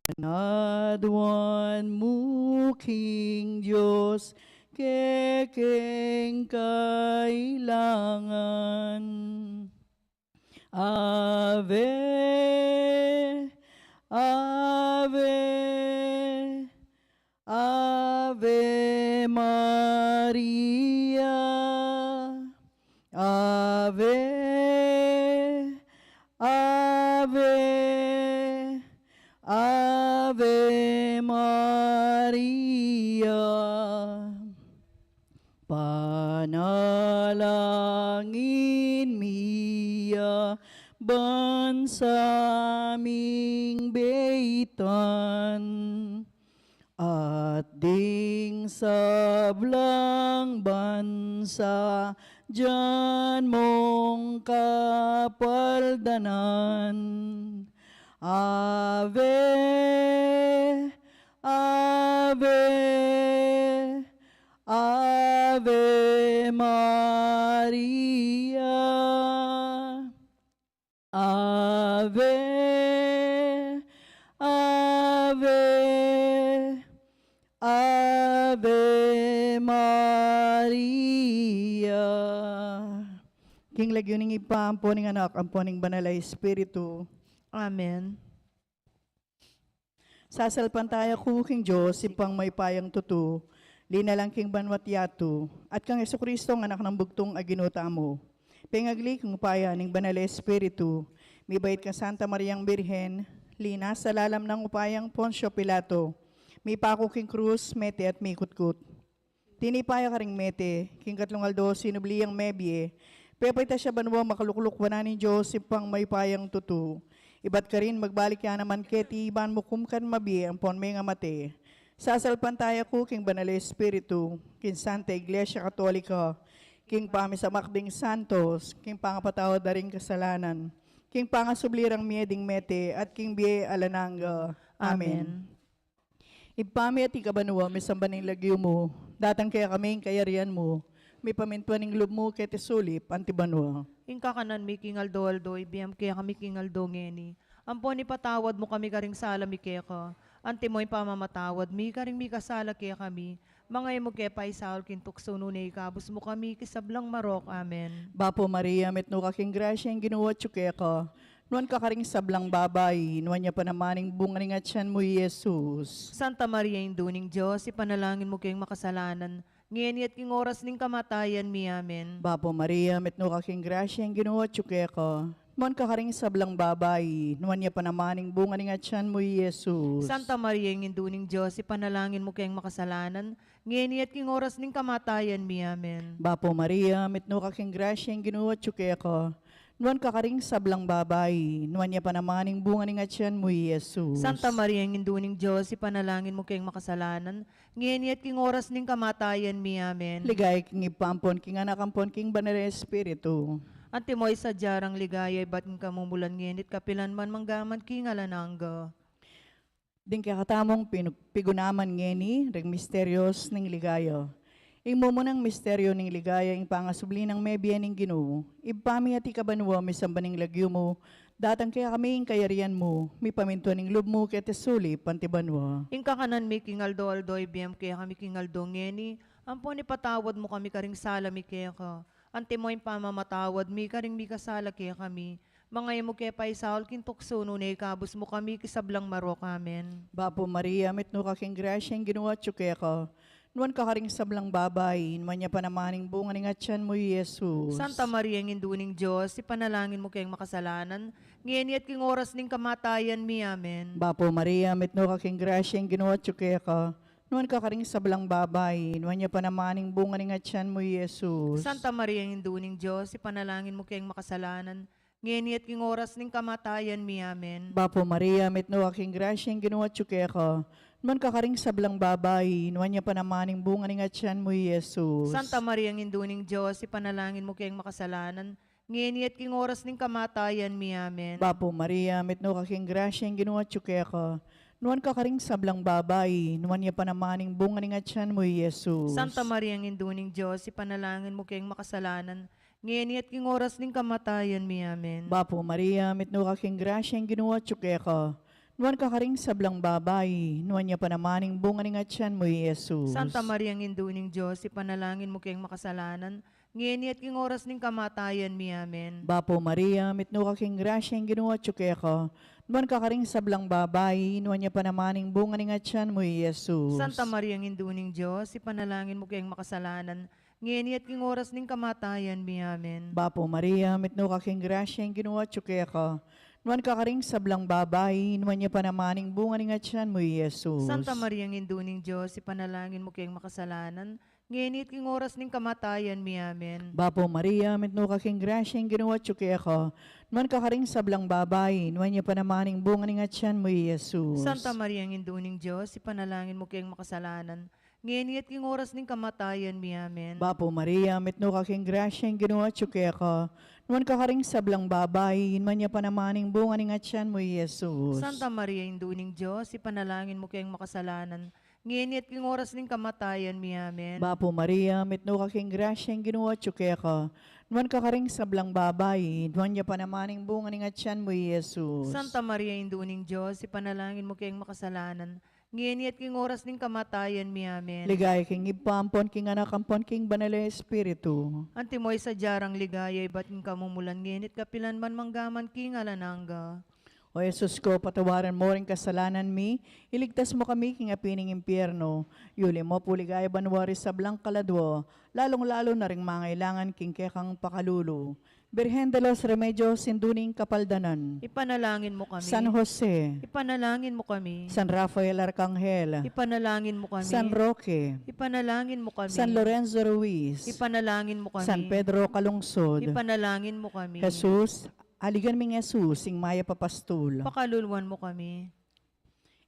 Panadwan mo, King Diyos, kekeng kailangan. Ave, Ave, Ave Maria. Ave, Ave, Ave Maria. Panalangin miya bansaming beitan at ding sablang bansa diyan mong kapaldanan. Ave, Ave, Ave Maria. Ave, Ave, Ave Maria. King lagyuning ipa, amponing anak, amponing banal ay Espiritu. Amen. Sasalpan tayo ku, King Diyos, ipang may payang tutu, linalang King Banwat Yatu, at kang Jesucristo ang anak ng bugtong aginuta mo. Pengagli kang upaya ning banal ay Espiritu, may bait ka Santa Mariang Birhen, lina sa lalam ng upayang Poncio Pilato, may pako King Cruz, mete at may kutkut. Tinipaya ka ring mete, King Katlungaldo, sinubliyang mebye, pepayta siya banwa makalukluk wananin Diyos, ipang may payang tutu. Iba't ka rin magbalik yan naman keti, iban mo kumkan mabi ang pon may nga mate. Sasalpan tayo ku, King Banal Espiritu, King Santa Iglesia Katolika, King Pamisamakding Santos, King Pangapatawad na ring kasalanan, King Pangasublirang mieding mete, at King Bie Alananga. Amen. Ipami at ikabanwa, may sambaning lagyo mo, datang kaya kaming kayarian mo, may pamintuan ng loob mo kay Tesulip, antibanwa. Ingka kanan mi kingaldo-aldo, ibiyam kaya kami kingaldo ngeni. Ampon ipatawad mo kami karing sala mi kaya ka. Ante mo pamamatawad mi karing mi kasala kaya kami. Mga imo kaya pa isaul kintukso nunay kabus mo kami kisablang marok. Amen. Bapo Maria, metno kaking grasya ang ginuwa tsuke ka. Nuan ka karing sablang babay, nuan niya pa namaning bunga ng atyan mo, Jesus. Santa Maria Induning Diyos, ipanalangin mo kayong makasalanan. Ngeni at king oras ning kamatayan mi. Amen. Bapo Maria, metno kaking grasya ang ginuwa tsuke ka. Nuan ka karing sablang babay, nuan niya pa namaning bunga ng atyan mo, Jesus. Santa Maria Induning Diyos, ipanalangin mo kayong makasalanan. Ngeni at king oras ning kamatayan mi. Amen. Bapo Maria, metno kaking grasya ang ginuwa tsuke ka. Nuan ka karing sablang babay, nuan niya pa namaning bunga ng atyan mo, Jesus. Santa Maria Induning Diyos, ipanalangin mo kayong makasalanan. Ngeni at king oras ning kamatayan mi. Amen. Ligay king ipampon, king anakampon, king banal Espiritu. Ante mo'y sa jarang ligaya, ba't ng kamumulan ngenit kapilan man manggaman king alanangga. Din kaya katamong pigunaman ngeni, reg misteryos ning ligaya. Imo mo ng misteryo ning ligaya, ing pangasubli ng mebya ning Ginoo. Ipami at ikabanwa, may sambaning lagyo mo, datang kaya kami ing kayarian mo, may pamintuan ning loob mo kaya tesuli, pantibanwa. Ingka kanan mi kingaldo-aldo, ibiyam kaya kami kingaldo ngeni. Ampon ipatawad mo kami karing sala mi kaya ka. Ante mo'y pamamatawad mi karing mi kasala kaya kami. Mga imo kaya pa isaul kintukso nunay kabus mo kami kisablang marok. Amen. Bapo Maria, mitno kaking grasya ang ginawa tsuke ka. Nuan ka karing sablang babay, nuan niya pa namaning bunga ng atyan mo, Jesus. Santa Maria Induning Diyos, ipanalangin mo kayong makasalanan. Ngeni at king oras ning kamatayan mi. Amen. Bapo Maria, mitno kaking grasya ang ginawa tsuke ka. Nuan ka karing sablang babay, nuan niya pa namaning bunga ng atyan mo, Jesus. Santa Maria Induning Diyos, ipanalangin mo kayong makasalanan. Ngeni at king oras ning kamatayan mi. Amen. Bapo Maria, mitno kaking grasya ang ginawa tsuke ka. Nuan ka karing sablang babay, nuan niya pa namaning bunga ng atyan mo, Jesus. Santa Maria Induning Diyos, ipanalangin mo kayong makasalanan. Ngeni at king oras ning kamatayan mi. Amen. Bapo Maria, mitno kaking grasya ang ginawa tsuke ka. Nuan ka karing sablang babay, nuan niya pa namaning bunga ng atyan mo, Jesus. Santa Maria Induning Diyos, ipanalangin mo kayong makasalanan. Ngeni at king oras ning kamatayan mi. Amen. Bapo Maria, mitno kaking grasya ang ginawa tsuke ka. Nuan kakaring sablang babay, nuan niya panamaning bunga ni nga tiyan mo, Jesus. Santa Maria, Induning Diyos, ipanalangin mo kayong makasalanan, ngayon at king oras ng kamatayan mi. Amen. Bapo Maria, mitno kaking grasya yung ginawa tsuke ko. Nuan kakaring sablang babay, nuan niya panamaning bunga ni nga tiyan mo, Jesus. Santa Maria, Induning Diyos, ipanalangin mo kayong makasalanan, ngayon at king oras ng kamatayan mi. Amen. Bapo Maria, mitno kaking grasya yung ginawa tsuke ko. Nuan kakaring sablang babay, nuan niya panamaning bunga ni nga tiyan mo, Jesus. Santa Maria, Induning Diyos, ipanalangin mo kayong makasalanan, ngayon at king oras ng kamatayan mi. Amen. Bapo Maria, mitno kaking grasya yung ginawa tsuke ko. Nuan kakaring sablang babay, nuan niya panamaning bunga ni nga tiyan mo, Jesus. Santa Maria, Induning Diyos, ipanalangin mo kayong makasalanan, ngayon at king oras ng kamatayan mi. Amen. Bapo Maria, mitno kaking grasya yung ginawa tsuke ko. Nuan kakaring sablang babay, nuan niya panamaning bunga ni nga tiyan mo, Jesus. Santa Maria, Induning Diyos, ipanalangin mo kayong makasalanan, ngayon at king oras ng kamatayan mi. Amen. Bapo Maria, mitno kaking grasya yung ginawa tsuke ko. Nuan kakaring sablang babay, nuan niya panamaning bunga ni nga tiyan mo, Jesus. Santa Maria, Induning Diyos, ipanalangin mo kayong makasalanan, ngayon at king oras ng kamatayan mi. Amen. Ligay king ipampon king anak ampon king banal espiritu. Antimoy sa jarang ligaya, ba't king kamumulan ngayon at kapilan man manggaman king alananga. O Jesus ko, patawaran mo rin kasalanan mi, iligtas mo kami king apining impyerno, yuli mo puligay banwari sa blang kaladwo, lalong-lalo na ring mangailangan king kekang pakalulo. Birhen de los Remedios, sinduning kapaldanan. Ipanalangin mo kami. San Jose, Ipanalangin mo kami. San Rafael Arcangel, Ipanalangin mo kami. San Roque, Ipanalangin mo kami. San Lorenzo Ruiz, Ipanalangin mo kami. San Pedro Calungsod, Ipanalangin mo kami. Jesus, aligan ming Jesus, sing maya papastul. Pakaluluan mo kami.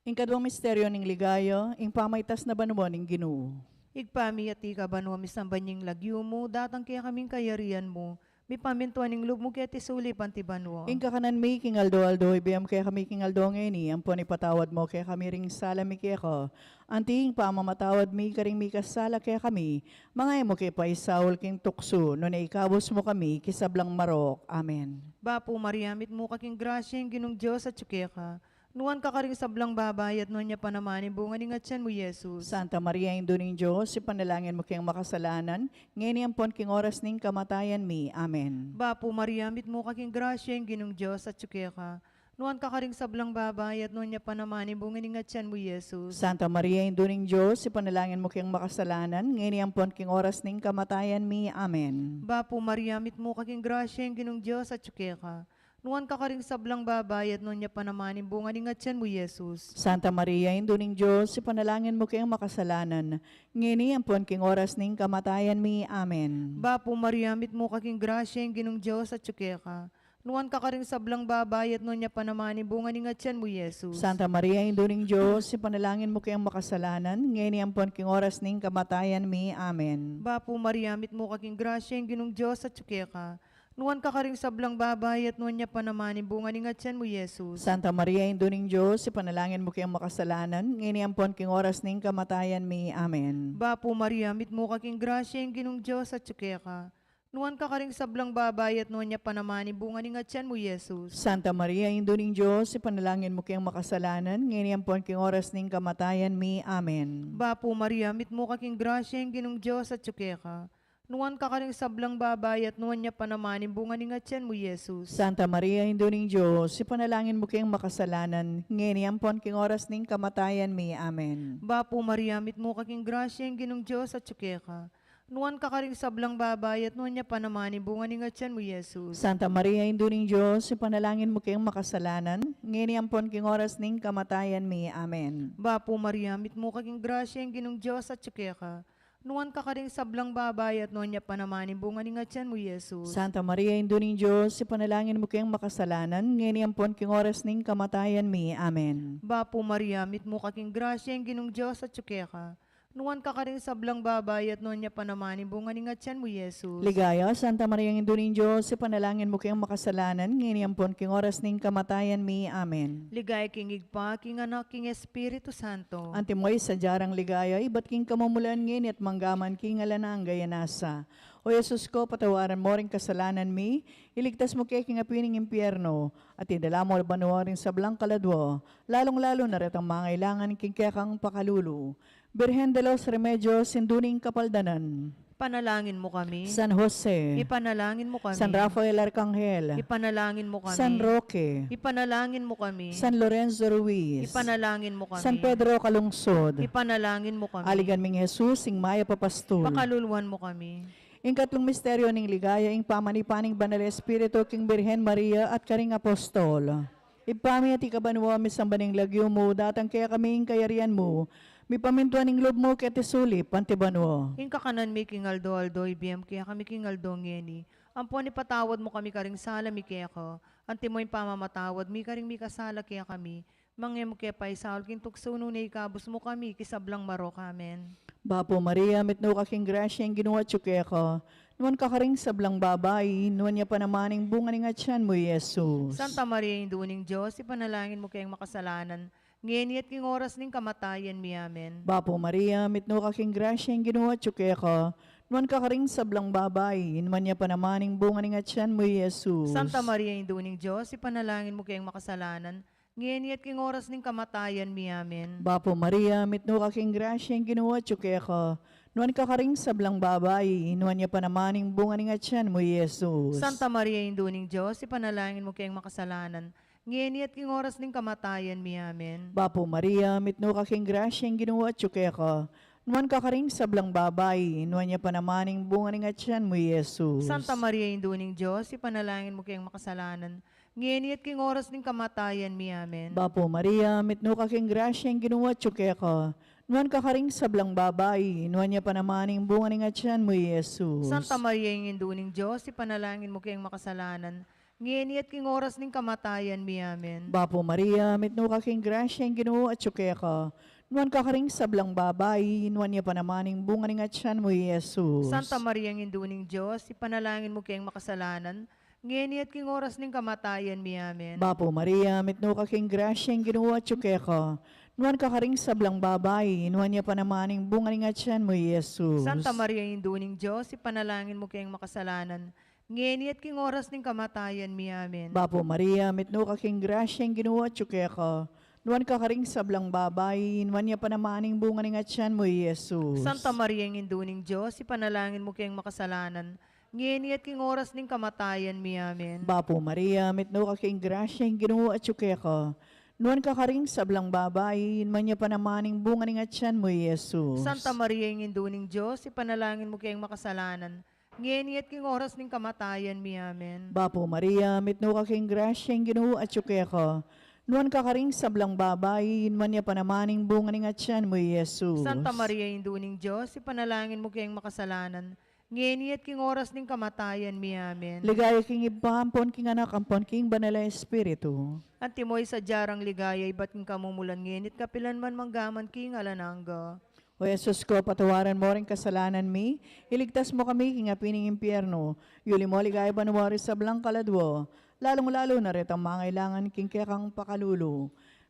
Ing kadwang misteryo ning ligayo, ing pamaytas na banwa ning Ginoo. Igpami at ikaban mo misambanying lagyo mo, datang kaya kaming kayarian mo. May pamintuan ng loob mo kaya tisuli pantibanwa. Ing kakanan mi king aldo ibiyam kaya kami king aldo ngeni, ampon ipatawad mo kaya kami ring sala mi kaya ko. Anting pamamatawad mi karing mi kasala kaya kami, mga mo kaya paisaul king tukso, no na ikabos mo kami kisablang marok. Amen. Bapo Mariamit mo kaking grasya yung ginong Diyos at tsukeka. Nuwan ka karing sablang babayat nun niya panamanin bunga ni ngatsan mo, Jesus. Santa Maria, Indo ning Diyos, ipanalangin mo kayong makasalanan, ngayon ampon king oras ning kamatayan mi. Amen. Bapo Mariamit mo kaking grasya yung ginong Diyos at tsukeka. Nuwan ka karing sablang babayat nun niya panamanin bunga ni ngatsan mo, Jesus. Santa Maria, Indo ning Diyos, ipanalangin mo kayong makasalanan, ngayon ampon king oras ning kamatayan mi. Amen. Bapo Mariamit mo kaking grasya yung ginong Diyos at tsukeka. Nuwan ka karing sablang babayat nun niya panamanin bunga ni ngatsan mo, Jesus. Santa Maria, Indo ning Diyos, ipanalangin mo kayong makasalanan, ngayon ampon king oras ning kamatayan mi. Amen. Bapo Mariamit mo kaking grasya yung ginong Diyos at tsukeka. Nuwan ka karing sablang babayat nun niya panamanin bunga ni ngatsan mo, Jesus. Santa Maria, Indo ning Diyos, ipanalangin mo kayong makasalanan, ngayon ampon king oras ning kamatayan mi. Amen. Bapo Mariamit mo kaking grasya yung ginong Diyos at tsukeka. Nuwan ka karing sablang babayat nun niya panamanin bunga ni ngatsan mo, Jesus. Santa Maria, Indo ning Diyos, ipanalangin mo kayong makasalanan, ngayon ampon king oras ning kamatayan mi. Amen. Bapo Mariamit mo kaking grasya yung ginong Diyos at tsukeka. Nuwan ka karing sablang babayat nun niya panamanin bunga ni ngatsan mo, Jesus. Santa Maria, Indo ning Diyos, ipanalangin mo kayong makasalanan, ngayon ampon king oras ning kamatayan mi. Amen. Bapo Mariamit mo kaking grasya yung ginong Diyos at tsukeka. Nuwan ka karing sablang babayat nuwan niya panamanin bunga ni ngatsan mo, Jesus. Santa Maria, Indo ning Diyos, ipanalangin mo kayong makasalanan, ngayon ampon king oras ning kamatayan mi. Amen. Bapo Mariamit mo kaking grasya yung ginong Diyos at tsukeka. Nuwan ka karing sablang babayat nuwan niya panamanin bunga ni ngatsan mo, Jesus. Santa Maria, Indo ning Diyos, ipanalangin mo kayong makasalanan, ngayon ampon king oras ning kamatayan mi. Amen. Bapo Mariamit mo kaking grasya yung ginong Diyos at tsukeka. Nuwan ka karing sablang babayat nuwan niya panamanin bunga ni ngatsan mo, Jesus. Santa Maria, Indo ning Diyos, ipanalangin mo kayong makasalanan, ngayon ampon king oras ning kamatayan mi. Amen. Bapo Mariamit mo kaking grasya yung ginong Diyos at tsukeka. Nuwan ka karing sablang babayat nuwan niya panamanin bunga ni ngatsan mo, Jesus. Ligaya, Santa Maria, Indo ning Diyos, ipanalangin mo kayong makasalanan, ngayon ampon king oras ning kamatayan mi. Amen. Ligay king igpa, king anak, king Espiritu Santo. Antimoy sa jarang ligaya, ibat king kamumulan ngin at manggaman king alanang gayanasa. O O Jesus ko, patawaran mo rin kasalanan mi, iligtas mo kay kingapining impyerno, at idala mo banwa rin sa blang kaladwo, lalong-lalo na ret ang mga ilangan kingkekang pakalulu. Birhen de los Remedios, sinduning kapaldanan. Panalangin mo kami. San Jose, Ipanalangin mo kami. San Rafael Arcangel, Ipanalangin mo kami. San Roque, Ipanalangin mo kami. San Lorenzo Ruiz, Ipanalangin mo kami. San Pedro Calungsod, Ipanalangin mo kami. Aligan ming Jesus, ing Maya Papastul. Pakaluluan mo kami. Ing 3 misteryo ning ligaya, ing pamanipaning Banal Espiritu, king Birhen Maria at karing Apostol. Ipami at ikabanwa misambaning lagyo mo, datang kaya kami ing kayarian mo, mi pamintuan ning lob mo kaya tisuli, pantibanwo. Ing kakanan mi king Aldo, ibiyam kaya kami king Aldo ngeni. Ampon ipatawad mo kami karing sala mi kaya ko. Anti mo yung pamamatawad mi karing mi kasala kaya kami. Mangem kaya paisal king tuksuno na ikabos mo kami kisablang marok. Amen. Bapo Maria, mitno kaking grasya ang ginawa tsuke ko. Nuwan kakaring sablang babae, nuwan niya pa namaning bunga ning atyan mo, Jesus. Santa Maria, Induning Diyos, ipanalangin mo kayong makasalanan. Ngayon at king oras ning kamatayan mi. Amen. Bapo Maria, mitno kaking grasya ang ginawa tsuke ko. Nuwan kakaring sablang babae, nuwan niya pa namaning bunga ning atyan mo, Jesus. Santa Maria, Induning Diyos, ipanalangin mo kayong makasalanan. Ngayon at king oras ning kamatayan mi. Amen. Bapo Maria, mitno kaking grasya ang ginawa tsuke ko. Nuwan kakaring sablang babae, nuwan niya pa namaning bunga ning atyan mo, Jesus. Santa Maria, Induning Diyos, ipanalangin mo kayong makasalanan. Ngayon at king oras ning kamatayan mi. Amen. Bapo Maria, mitno kaking grasya ang ginawa tsuke ko. Nuwan kakaring sablang babae, nuwan niya pa namaning bunga ning atyan mo, Jesus. Santa Maria, Induning Diyos, ipanalangin mo kayong makasalanan. Ngayon at king oras ning kamatayan mi. Amen. Bapo Maria, mitno kaking grasya ang ginawa tsuke ko. Nuwan kakaring sablang babae, nuwan niya pa namaning bunga ning atyan mo, Jesus. Santa Maria, Induning Diyos, ipanalangin mo kayong makasalanan. Ngayon at king oras ning kamatayan mi. Amen. Bapo Maria, mitno kaking grasya ang ginawa tsuke ko. Nuwan kakaring sablang babae, nuwan niya pa namaning bunga ning atyan mo, Jesus. Santa Maria, Induning Diyos, ipanalangin mo kayong makasalanan. Ngayon at king oras ning kamatayan mi. Amen. Bapo Maria, mitno kaking grasya ang ginawa tsuke ko. Nuwan kakaring sablang babae, nuwan niya pa namaning bunga ning atyan mo, Jesus. Santa Maria, Induning Diyos, ipanalangin mo kayong makasalanan. Ngayon at king oras ning kamatayan mi. Amen. Bapo Maria, mitno kaking grasya ang ginawa tsuke ko. Nuwan kakaring sablang babae, nuwan niya pa namaning bunga ning atyan mo, Jesus. Santa Maria, Induning Diyos, ipanalangin mo kayong makasalanan. Ngayon at king oras ning kamatayan mi. Amen. Bapo Maria, mitno kaking grasya ang ginawa tsuke ko. Nuwan kakaring sablang babae, nuwan niya pa namaning bunga ning atyan mo, Jesus. Santa Maria, Induning Diyos, ipanalangin mo kayong makasalanan. Ngayon at king oras ning kamatayan mi. Amen. Bapo Maria, mitno kaking grasya ang ginawa tsuke ko. Nuwan kakaring sablang babae, nuwan niya pa namaning bunga ning atyan mo, Jesus. Santa Maria, Induning Diyos, ipanalangin mo kayong makasalanan. Ngayon at king oras ning kamatayan mi. Amen. Ligaya king ibahampon king anak ampon king Banal Espiritu. At timoy sa jarang ligaya, iba't king kamumulan ngayon, at kapilan man manggaman king alanangga. O Jesus ko, patawaran mo rin kasalanan mi, iligtas mo kami king apining impyerno, yuli mo ligaya banwari sa blang kaladwo, lalong-lalo na rin ang mga ilangan king kekang pakalulo.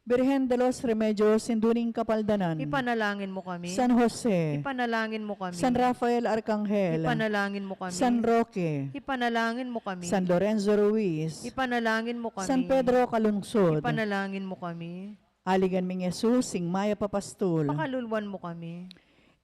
Birhen de los Remedios, sinduning kapaldanan. Ipanalangin mo kami. San Jose, Ipanalangin mo kami. San Rafael Arcangel, Ipanalangin mo kami. San Roque, Ipanalangin mo kami. San Lorenzo Ruiz, Ipanalangin mo kami. San Pedro Calungsod, Ipanalangin mo kami. Aligan ming Jesus, sing Maya Papastul. Pakaluluan mo kami.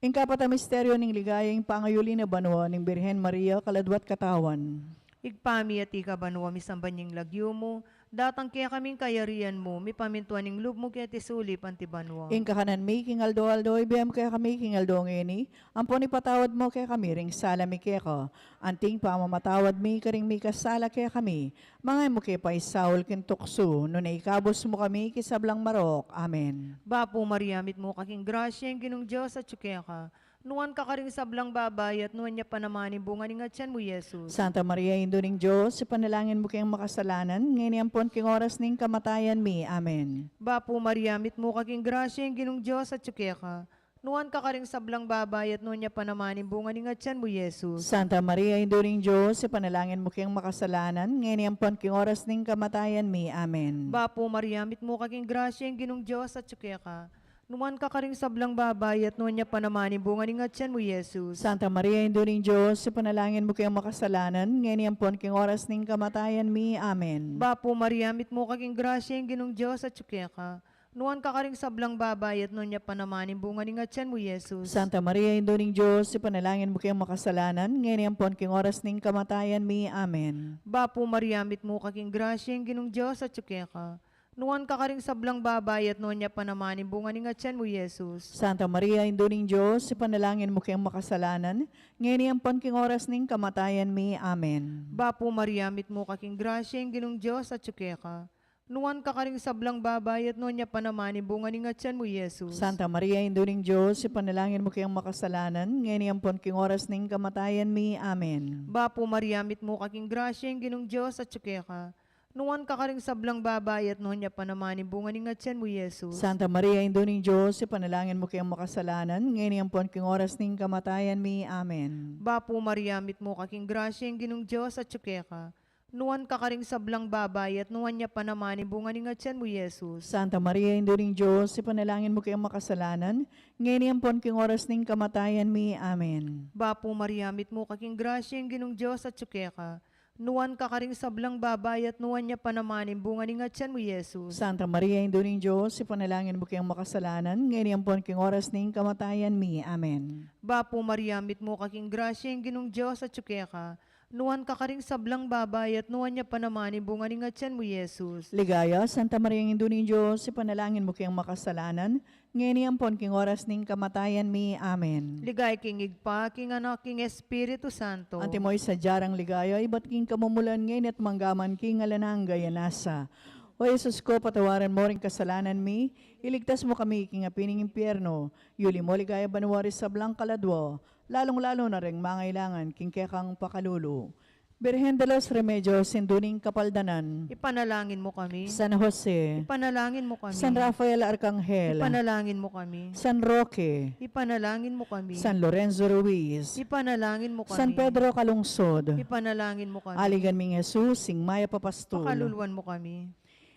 Ing kapata misteryo ning ligayang pangayuli na banwa ning Birhen Maria kaladwat katawan. Igpami at ikabanwa misambanyang lagyo mo, datang kaya kaming kayarian mo, mi pamintuan ng lub mo kaya tisuli pantibanwa. Ing kakanan mi king aldo ibiyam kaya kami king aldo ngeni, ampon ipatawad mo kaya kami ring sala mi kaya ko. Anting pamamatawad mi karing mi kasala kaya kami, mga mo kaya pa isaul kin tukso, no na ikabos mo kami kisablang marok. Amen. Bapo Mariamit mo kaking grasya ang ginong Diyos at tsukya ka. Nuwan ka karing sablang babay at nuwan niya panamani bunga ni ngatyan mo, Jesus. Santa Maria, Indo ning Diyos, panalangin mo kayong makasalanan, ngayon ampon king oras ning kamatayan mi. Amen. Bapo Mariamit mo kaking grasya ang ginong Diyos at tsukya ka. Nuwan ka karing sablang babay at nuwan niya panamani bunga ni ngatyan mo, Jesus. Santa Maria, Indo ning Diyos, panalangin mo kayong makasalanan, ngayon ampon king oras ning kamatayan mi. Amen. Bapo Mariamit mo kaking grasya ang ginong Diyos at tsukya ka. Numan ka karing sablang babay at nuwan niya panamani bunga ni ngatyan mo, Jesus. Santa Maria, Indo ning Diyos, ipanalangin mo kayong makasalanan, ngayon pon king oras ning kamatayan mi. Amen. Bapo Maria, mit mo kaking grasya yung ginong Diyos at tsukya ka. Nuwan ka karing sablang babay at nuwan niya panamani bunga ni ngatyan mo, Jesus. Santa Maria, Indo ning Diyos, ipanalangin mo kayong makasalanan, ngayon pon king oras ning kamatayan mi. Amen. Bapo Maria, mit mo kaking grasya yung ginong Diyos at tsukya ka. Nuwan ka karing sablang babay at nuwan niya panamani bunga ni ngatyan mo, Jesus. Santa Maria, Indo ning Diyos, ipanalangin mo kayong makasalanan, ngayon pon king oras ning kamatayan mi. Amen. Bapo Maria, mit mo kaking grasya yung ginong Diyos at tsukya ka. Nuwan ka karing sablang babay at nuwan niya panamani bunga ni ngatyan mo, Jesus. Santa Maria, Indo ning Diyos, ipanalangin mo kayong makasalanan, ngayon pon king oras ning kamatayan mi. Amen. Bapo Maria, mit mo kaking grasya yung ginong Diyos at tsukya ka. Nuwan ka karing sablang babay at nuwan niya panamani bunga ni ngatyan mo, Jesus. Santa Maria, Indo ning Diyos, ipanalangin mo kayong makasalanan, ngayon pon king oras ning kamatayan mi. Amen. Bapo Maria, mit mo kaking grasya yung ginong Diyos at tsukya ka. Nuwan ka karing sablang babay at nuwan niya panamani bunga ni ngatyan mo, Jesus. Santa Maria, Indo ning Diyos, ipanalangin mo kayong makasalanan, ngayon pon king oras ning kamatayan mi. Amen. Bapo Maria, mit mo kaking grasya yung ginong Diyos at tsukya ka. Nuwan ka karing sablang babay at nuwan niya panamani bunga ni ngatyan mo, Jesus. Santa Maria, Indo ning Diyos, ipanalangin mo kayong makasalanan, ngayon pon king oras ning kamatayan mi. Amen. Bapo Maria, mit mo kaking grasya yung ginong Diyos at tsukya ka. Nuwan ka karing sablang babay at nuwan niya panamani bunga ni ngatyan mo, Jesus. Ligaya, Santa Maria, Indo ning Diyos, ipanalangin mo kayong makasalanan, ngayon pon king oras ning kamatayan mi. Amen. Ligay king igpa, king anak, king Espiritu Santo. Antimoy sa jarang ligaya, iba't king kamumulan ngayon at manggaman king alanang gayanasa. O Jesus ko, patawaran mo rin kasalanan mi, iligtas mo kami king apining impyerno, yuli mo ligaya banuwaris sa blang kaladwo, lalong-lalo na rin mangailangan king kekang pakalulu. Birhen de los Remedios, sinduning kapaldanan, Ipanalangin mo kami. San Jose, Ipanalangin mo kami. San Rafael Arcangel, Ipanalangin mo kami. San Roque, Ipanalangin mo kami. San Lorenzo Ruiz, Ipanalangin mo kami. San Pedro Calungsod, Ipanalangin mo kami. aligan ming Jesus, sing maya papastol. Pakaluluan mo kami.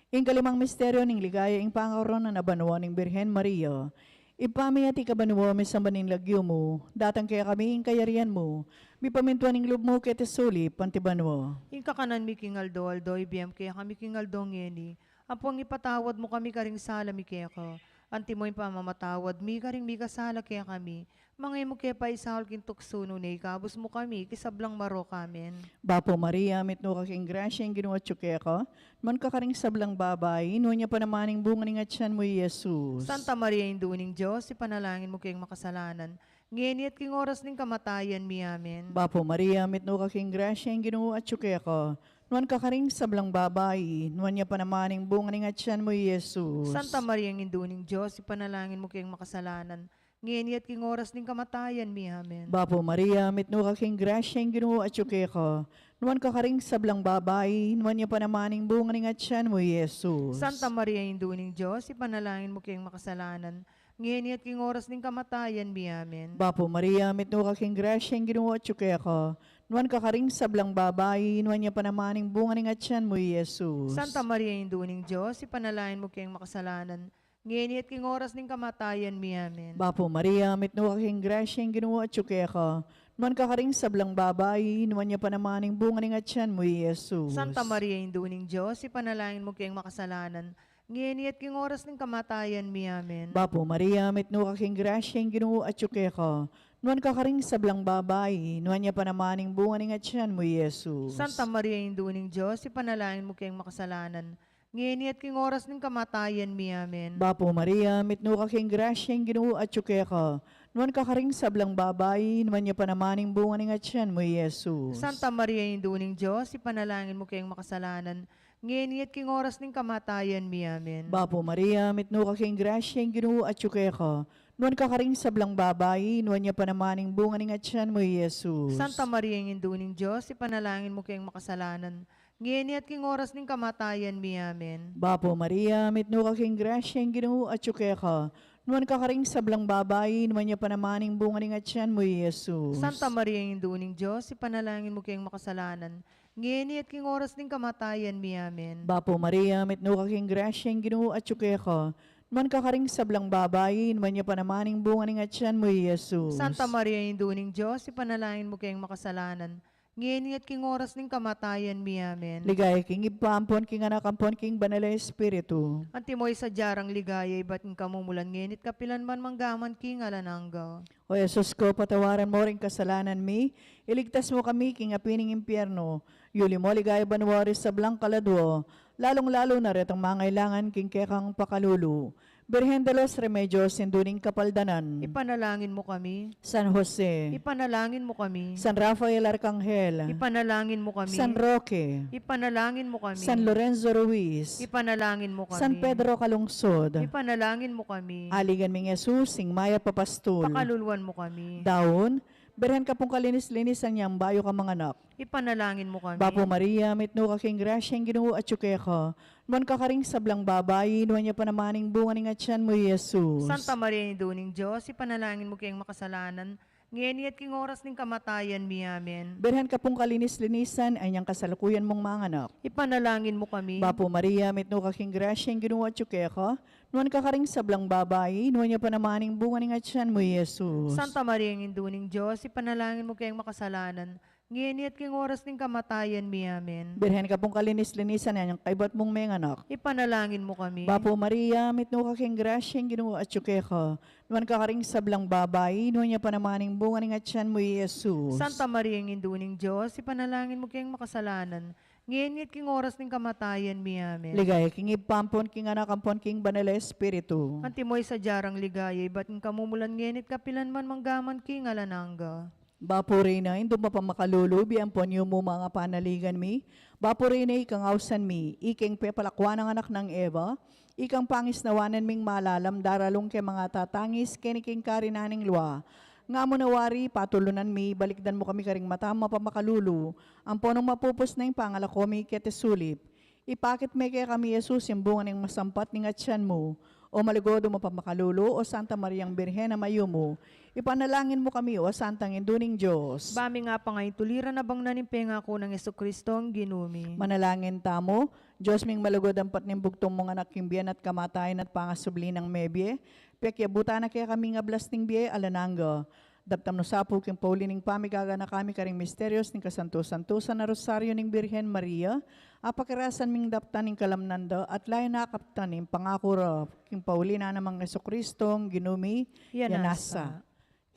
Ing kalimang misteryo ning ligaya ing pangakaroon na nabanuan ning Birhen Maria. Ipamiyati ka banuwa mi sa maning lagyo mo, datang kaya kami ing kayarian mo, mi pamintuan ning loob mo kete suli, pantibanwa. Ing kakanan mi kingaldo, aldo, ibiyam kaya kami kingaldo ngeni. Apong ipatawad mo kami karing sala mi kaya ko. Anti mo yung pamamatawad, mi karing mi kasala kaya kami. Mga mo kaya pa isahol kin tuksuno na ikabos mo kami, kisablang maro kamin. Bapo Maria, mitno ka king grasya ing ginawa tsuke ka, man ka karing sablang babay, ino niya pa namaning bunga ning atyan mo, Jesus. Santa Maria, Induning Diyos, ipanalangin mo kayong makasalanan. Ngayon at king oras ning kamatayan mi amin. Bapo Maria, mitno ka king grasya ing ginawa tsuke ka, nuan ka karing sablang babay, nuan niya pa namaning bunga ning atyan mo, Jesus. Santa Maria, Induning Diyos, ipanalangin mo kayong makasalanan. Ngayon at king oras ning kamatayan mi amin. Bapo Maria, mitno ka king grasya ing ginawa tsuke ka, nuan ka karing sablang babay, nuan niya pa namaning bunga ning atyan mo, Jesus. Santa Maria, Induning Diyos, ipanalangin mo kayong makasalanan. Ngayon at king oras ning kamatayan mi amin. Bapo Maria, mitno ka king grasya ing ginawa tsuke ka, nuan ka karing sablang babay, nuan niya pa namaning bunga ning atyan mo, Jesus. Santa Maria, Induning Diyos, ipanalangin mo kayong makasalanan. Ngayon at king oras ning kamatayan mi amin. Bapo Maria, mitno ka king grasya ing ginawa tsuke ka, nuan ka karing sablang babay, nuan niya pa namaning bunga ning atyan mo, Jesus. Santa Maria, Induning Diyos, ipanalangin mo kayong makasalanan. Ngayon at king oras ng kamatayan mi amin. Bapo Maria, mitno ka king grasya ing ginawa tsuke ka, nuan ka karing sablang babay, nuan niya pa namaning bunga ning atyan mo, Jesus. Santa Maria, Induning Diyos, ipanalangin mo kayong makasalanan. Ngayon at king oras ng kamatayan mi amin. Bapo Maria, mitno ka king grasya ing ginawa tsuke ka, nuan ka karing sablang babay, nuan niya pa namaning bunga ning atyan mo, Jesus. Santa Maria, Induning Diyos, ipanalangin mo kayong makasalanan. Ngayon at king oras ng kamatayan mi amin. Bapo Maria, mitno ka king grasya ing ginawa tsuke ka, nuan ka karing sablang babay, nuan niya pa namaning bunga ning atyan mo, Jesus. Santa Maria, Induning Diyos, ipanalangin mo kayong makasalanan. Ngayon at king oras ng kamatayan mi amin. Bapo Maria, mitno ka king grasya ing ginawa tsuke ka, nuan ka karing sablang babay, nuan niya pa namaning bunga ning atyan mo, Jesus. Santa Maria, Induning Diyos, ipanalangin mo kayong makasalanan. Ngayon at king oras ng kamatayan mi amin. Bapo Maria, mitno ka king grasya ing ginawa tsuke ka, Man kakaring sablang babayin, man niya panamaning bunga ng atyan mo, Jesus. Santa Maria, Induning Diyos, ipanalangin mo kayong makasalanan. Ngayon at king oras ng kamatayan mi. Amen. Ligay king ipampon, king anak ampon, king banal na espiritu. Antimoy sa jarang ligaya, iba't ng kamumulan ngayon at kapilan man manggaman king alanangga. O Jesus ko, patawaran mo rin kasalanan mi, iligtas mo kami, king apining impyerno, yuli mo ligaya banwaris sa blang kaladwo, lalong-lalo na retang mangailangan king kekang pakalulu. Birhen de los Remedios, sinduning kapaldanan. Ipanalangin mo kami. San Jose, Ipanalangin mo kami. San Rafael Arcangel, Ipanalangin mo kami. San Roque, Ipanalangin mo kami. San Lorenzo Ruiz, Ipanalangin mo kami. San Pedro Calungsod, Ipanalangin mo kami. Aligan ming Jesus, sing Maya Papastul, Pakaluluan mo kami. Daon, berhen ka pong kalinis-linis ang niyang bayo ka mga anak. Ipanalangin mo kami. Bapo Maria, mitno ka king grasya, ang Ginoo at syuke ka. Man kakaring sablang babayi, nuwan niya panamaning bunga ng atyan mo, Jesus. Santa Maria, Induning Diyos, ipanalangin mo kayong makasalanan. Ngayon at king oras ng kamatayan mi. Amen. Berhen ka pong kalinis-linisan, ay niyang kasalukuyan mong mga anak. Ipanalangin mo kami. Bapo Maria, mitno ka king grasya, ang Ginoo at syuke ka. Nuwan kakaring sablang babayi, nuwan niya panamaning bunga ng atyan mo, Jesus. Santa Maria, Induning Diyos, ipanalangin mo kayong makasalanan. Ngayon at king oras ng kamatayan mi. Amen. Berhen ka pong kalinis-linisan, ay niyang kaibat mong mga anak. Ipanalangin mo kami. Bapo Maria, mitno ka king grasya, ang Ginoo at syuke ka. Nuwan kakaring sablang babayi, nuwan niya panamaning bunga ng atyan mo, Jesus. Santa Maria, Induning Diyos, ipanalangin mo kayong makasalanan. Ngayon at king oras ng kamatayan mi. Amen. Ligay, king ipampon, king anak ampon, king banal na espiritu. Antimoy sa jarang ligaya, iba't ng kamumulan ngayon at kapilan man manggaman king alanangga. Bapo Reyna, indong mapamakalulubi, ampon yung mo mga panaligan mi. Bapo Reyna, ikang ausan mi, iking pepalakwan ng anak ng Eva, ikang pangis nawanan ming malalam, daralong ke mga tatangis, keniking karinaning luwa. Nga mo nawari, patulunan mi, balikdan mo kami karing mata, mapamakalulu. Amponong mapupos na yung pangalako mi ketesulip. Ipakit me kaya kami, Jesus, yung bunga ng masampat ng atyan mo. O maligodo mo pamakalulu, o Santa Mariang Birhen na mayo mo. Ipanalangin mo kami, o Santang Induning Diyos. Bami nga pa ngayon tuliran na bang nanimpenga ko ng Jesucristo ang ginumi. Manalangin tamo, Diyos ming malugod ang patning bugtong mong anak kimbiyan at kamatayan at pangasubli ng mebye. Pekya buta na kaya kami nga blasting biye alananga. Daptam no sapo king Paulining pamigaga na kami karing misterios ning kasanto-santosan na rosaryo ning Birhen Maria. Apakirasan ming daptan ning kalamnanda at layo nakaptan ning pangakura king Paulina namang Jesucristong ginumi yanasa.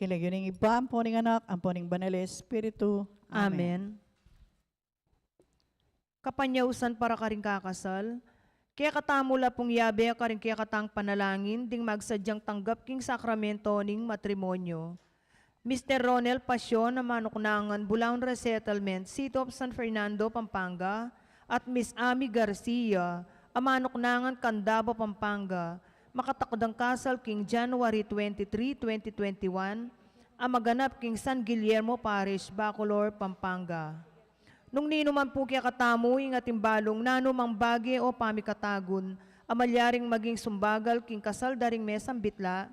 Kilag yun iba, ang poning anak, ang poning banal na espiritu. Amen. Kapanyausan para karing kakasal. Kaya katamula pong yabe karing kaya katang panalangin ding magsadyang tanggap king sakramento ning matrimonyo. Mr. Ronel Pasyon na manuknangan Bulaon Resettlement, City of San Fernando, Pampanga, at Miss Ami Garcia, amanuknangan Candabo, Pampanga, makatakdang kasal king January 23, 2021, amaganap king San Guillermo Parish, Bacolor, Pampanga. Nung ninuman po kaya katamo ing atimbalong nanumang bagi o pamikatagun, amalyaring maging sumbagal king kasal daring mesang bitla,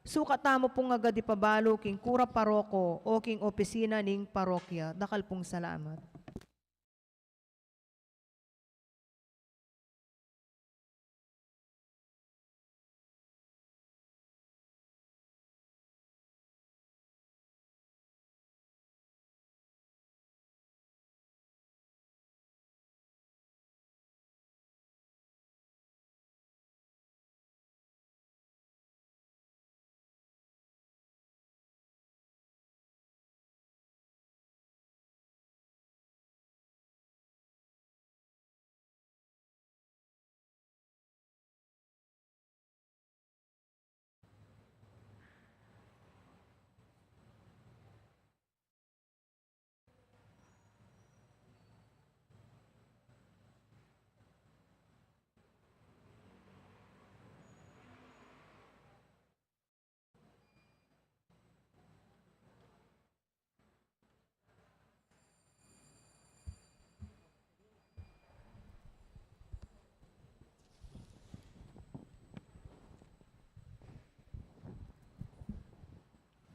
sukatamo pong agad ipabalo king kura paroko o king opisina ning parokya. Dakal pong salamat.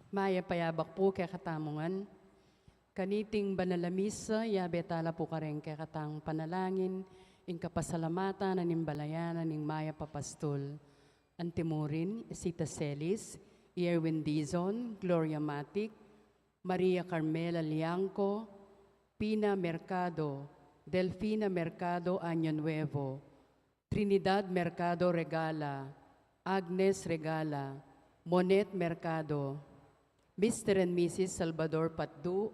Maya payabak po kaya katamungan. Kaniting banalamisa, yabe tala po kareng kaya katang panalangin, ing kapasalamatan na nimbalayanan ning Maya Papastol. Antemorin, Sita Celis, Erwin Dizon, Gloria Matic, Maria Carmela Liangco, Pina Mercado, Delfina Mercado Año Nuevo, Trinidad Mercado Regala, Agnes Regala, Monet Mercado, Mr. and Mrs. Salvador Patdu,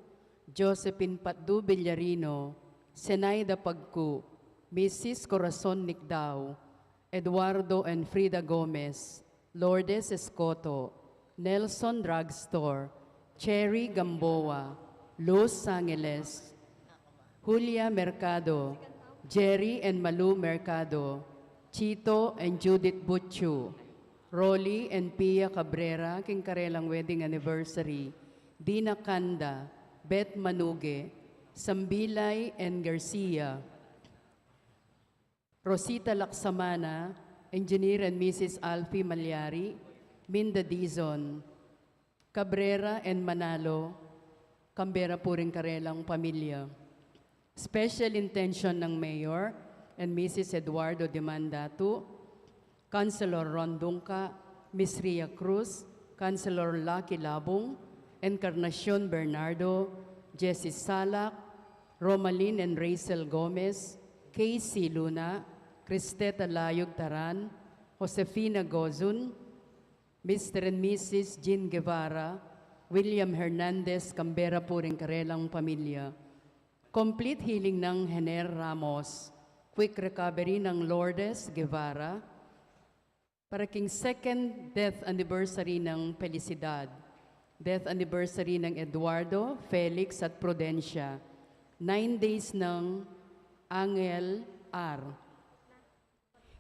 Josephine Patdu Villarino, Senaida Pagku, Mrs. Corazon Nicdao, Eduardo and Frida Gomez, Lourdes Escoto, Nelson Drugstore, Cherry Gamboa, Luz Angeles, Julia Mercado, Jerry and Malu Mercado, Chito and Judith Butchu, Rolly and Pia Cabrera, king karelang wedding anniversary, Dina Kanda, Beth Manuge, Sambilay and Garcia, Rosita Laksamana, Engineer and Mrs. Alfie Malyari, Minda Dizon, Cabrera and Manalo, Canberra po rin karelang pamilya. Special intention ng Mayor and Mrs. Eduardo Demandatu, Councilor Ron Dungca, Ms. Ria Cruz, Councilor Lucky Labong, Encarnacion Bernardo, Jessie Salak, Romalyn and Rachel Gomez, Casey Luna, Cristeta Layog Taran, Josefina Gozun, Mr. and Mrs. Jean Guevara, William Hernandez, Canberra po rin karelang pamilya. Complete healing ng Hener Ramos, quick recovery ng Lourdes Guevara, para king second death anniversary ng Felicidad, death anniversary ng Eduardo, Felix at Prudencia, 9 days ng Angel R.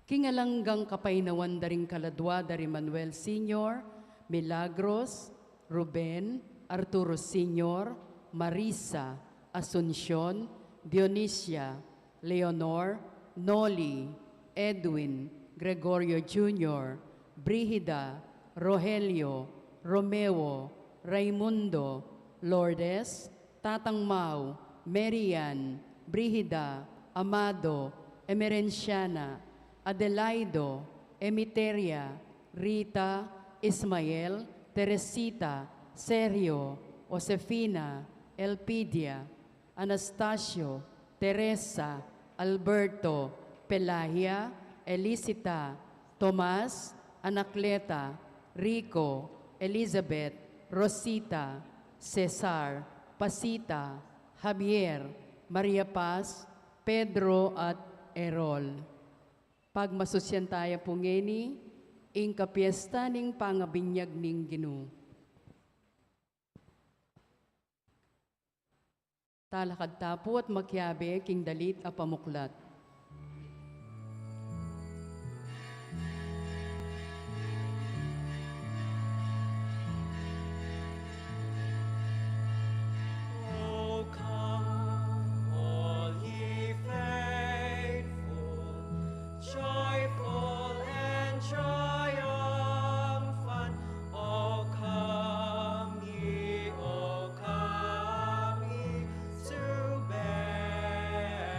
Kingalanggang kapainawan daring kaladwa dari Manuel Sr., Milagros, Ruben, Arturo Sr., Marisa, Asuncion, Dionisia, Leonor, Noli, Edwin, Gregorio Jr., Brigida, Rogelio, Romeo, Raimundo, Lourdes, Tatang Mau, Marian, Brigida, Amado, Emerenciana, Adelaido, Emiteria, Rita, Ismael, Teresita, Sergio, Josefina, Elpidia, Anastasio, Teresa, Alberto, Pelahia, Elisita, Tomas, Anacleta, Rico, Elizabeth, Rosita, Cesar, Pasita, Javier, Maria Paz, Pedro at Erol. Pagmasusyan tayo po ngeni, ing kapiesta ning pangabinyag ning Ginoo. Talakad tapo at makyabe king dalit a pamuklat. O come, all ye faithful, joyful and triumphant. O come ye to Bethlehem.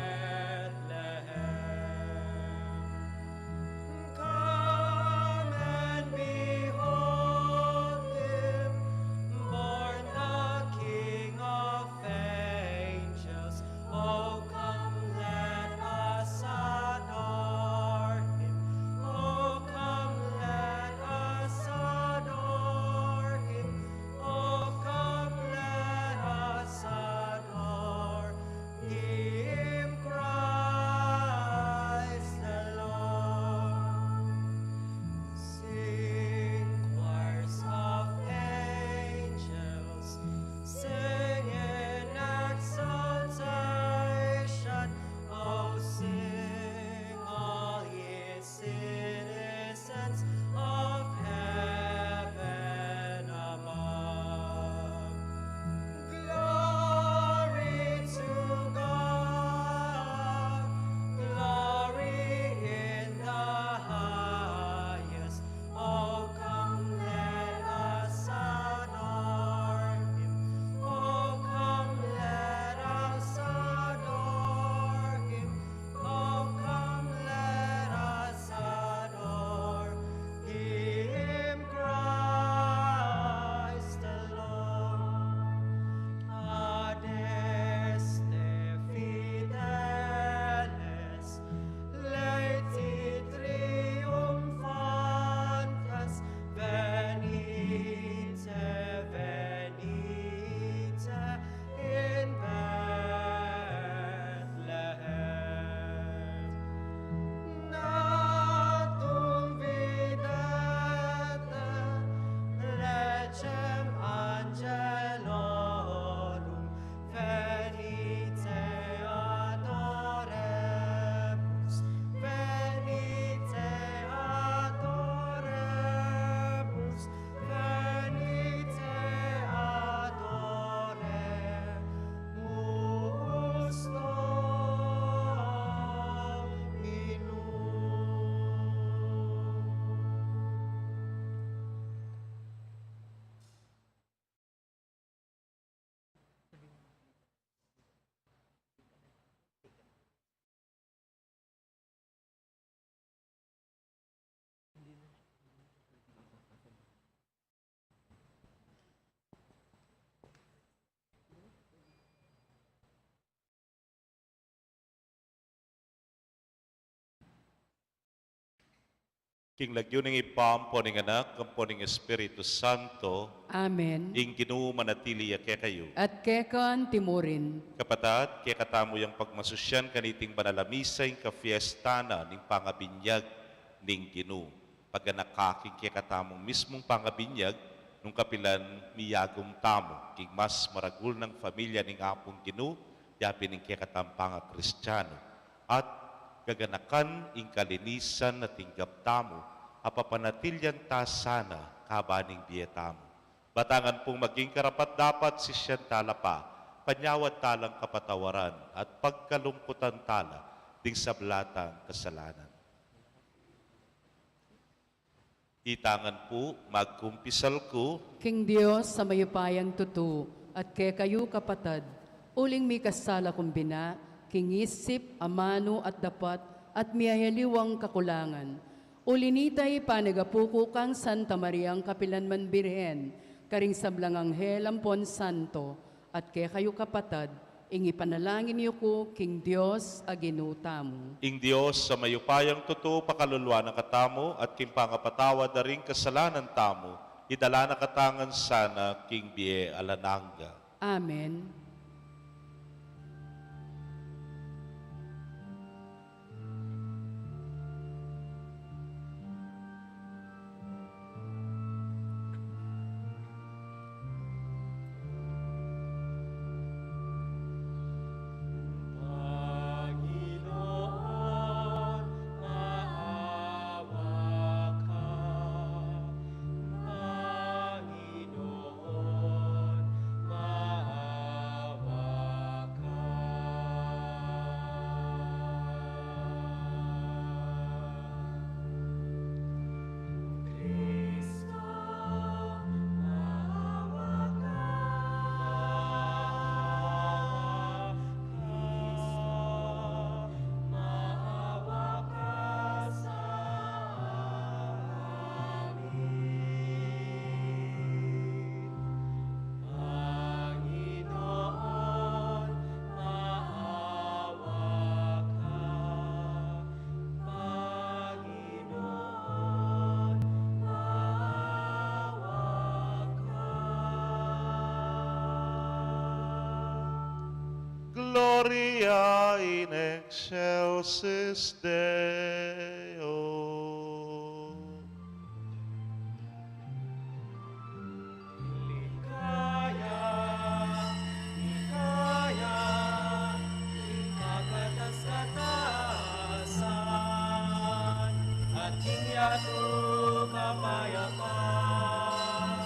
King lagyo ng ipampo ng anak, kampo ng Espiritu Santo, Amen. ing Ginoo manatili kay kayo. At kekan timurin, Kapatat, kaya katamo yung pagmasusyan kaniting banalamisay ka fiestana ning pangabinyag ning Ginoo. Pagganakaking kaya katamong mismong pangabinyag, nung kapilan miyagong tamo, king mas maragul ng pamilya ning apong Ginoo, yapi ning kaya katampanga Kristiyano. At gaganakan ing kalinisan na tinggap tamo, apapanatilyan ta sana kabaning biyetamo. Batangan pong maging karapat dapat si siyan tala pa, panyawat talang kapatawaran at pagkalungkutan tala ding sablatang kasalanan. Itangan po, magkumpisal ko, King Diyos sa mayupayang tutu, at kay kayo kapatad, uling mi kasala kumbina, king isip, amano at dapat, at miyayaliwang kakulangan. Ulinitay panagapuko kang Santa Mariang Kapilanman Birhen, karing sablang anghel ampon santo, at kay kayo kapatad, ingi panalangin niyo ko, King Diyos, aginutamo. ing Diyos sa mayupayang totoo pakaluluwa ng katamo at kimpangapatawad na ring kasalanan tamo, idala na katangan sana king Bie Alananga. Amen. Panginoon, maawa ka. Panginoon, maawa ka. Kristo, maawa ka. Maawa ka sa amin. Panginoon, maawa ka. Panginoon, maawa ka. Gloria in excelsis Deo. Likaya, likaya, ikakatas-katasan, at hinyato kapayapan,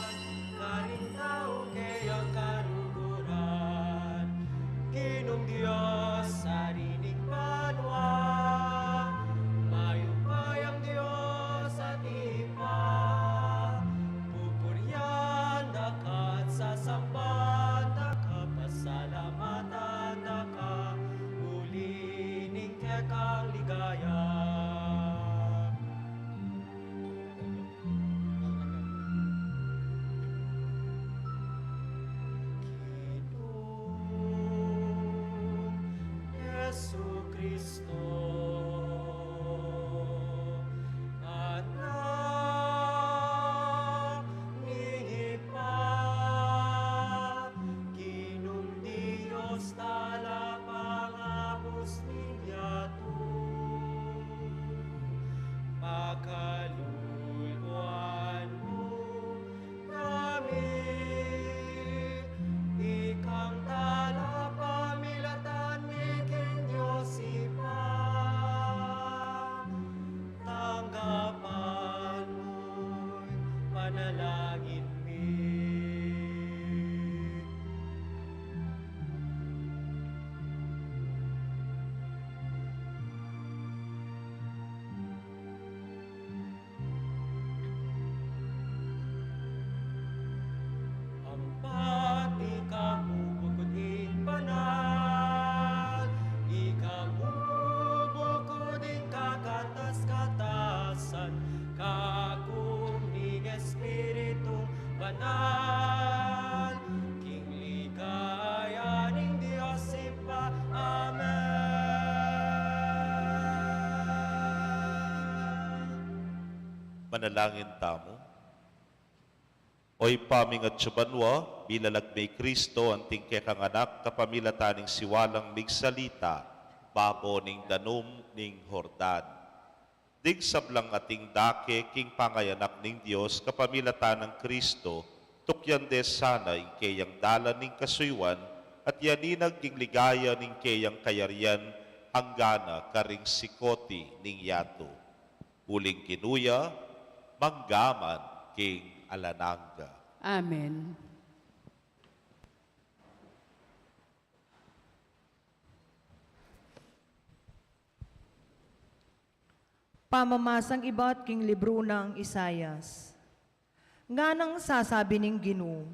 karintao kayang karuguran, Ginong Diyos sa rinig banwa, mayupayang Diyos at ipa, pupuryan dakat sa sambat, nakapasalamatan daka, ulining kekang ligaya. Ginoong Jesucristo, anak ni Ipa, Ginong Diyos tala pangapos niyato, pakaluluan mo kami, ikang tala pamilatan miking Diyos ipa, tanggapan mo'y panalangin mi. Ang pati kamu bukod banal, ikamu bukod kakatas-katasan, kakung ning Espiritu Manalangin tamo. Oy paming at subanwa, bilalag may Kristo, anting kekang anak, kapamilataning siwalang migsalita, babo ning danom ning Hordan. Dig sablang ating dake, king pangayanak ning Diyos, kapamilatan ng Kristo, tukyan des sana ing kayang dalan ning kasuywan, at yaninag king ligaya ning kayang kayarian, hanggana karing sikoti ning yato. Huling kinuya, manggaman king alananga. Amen. Pamamasang iba't king libro ng Isayas. Nga nang sasabi ning Ginoo,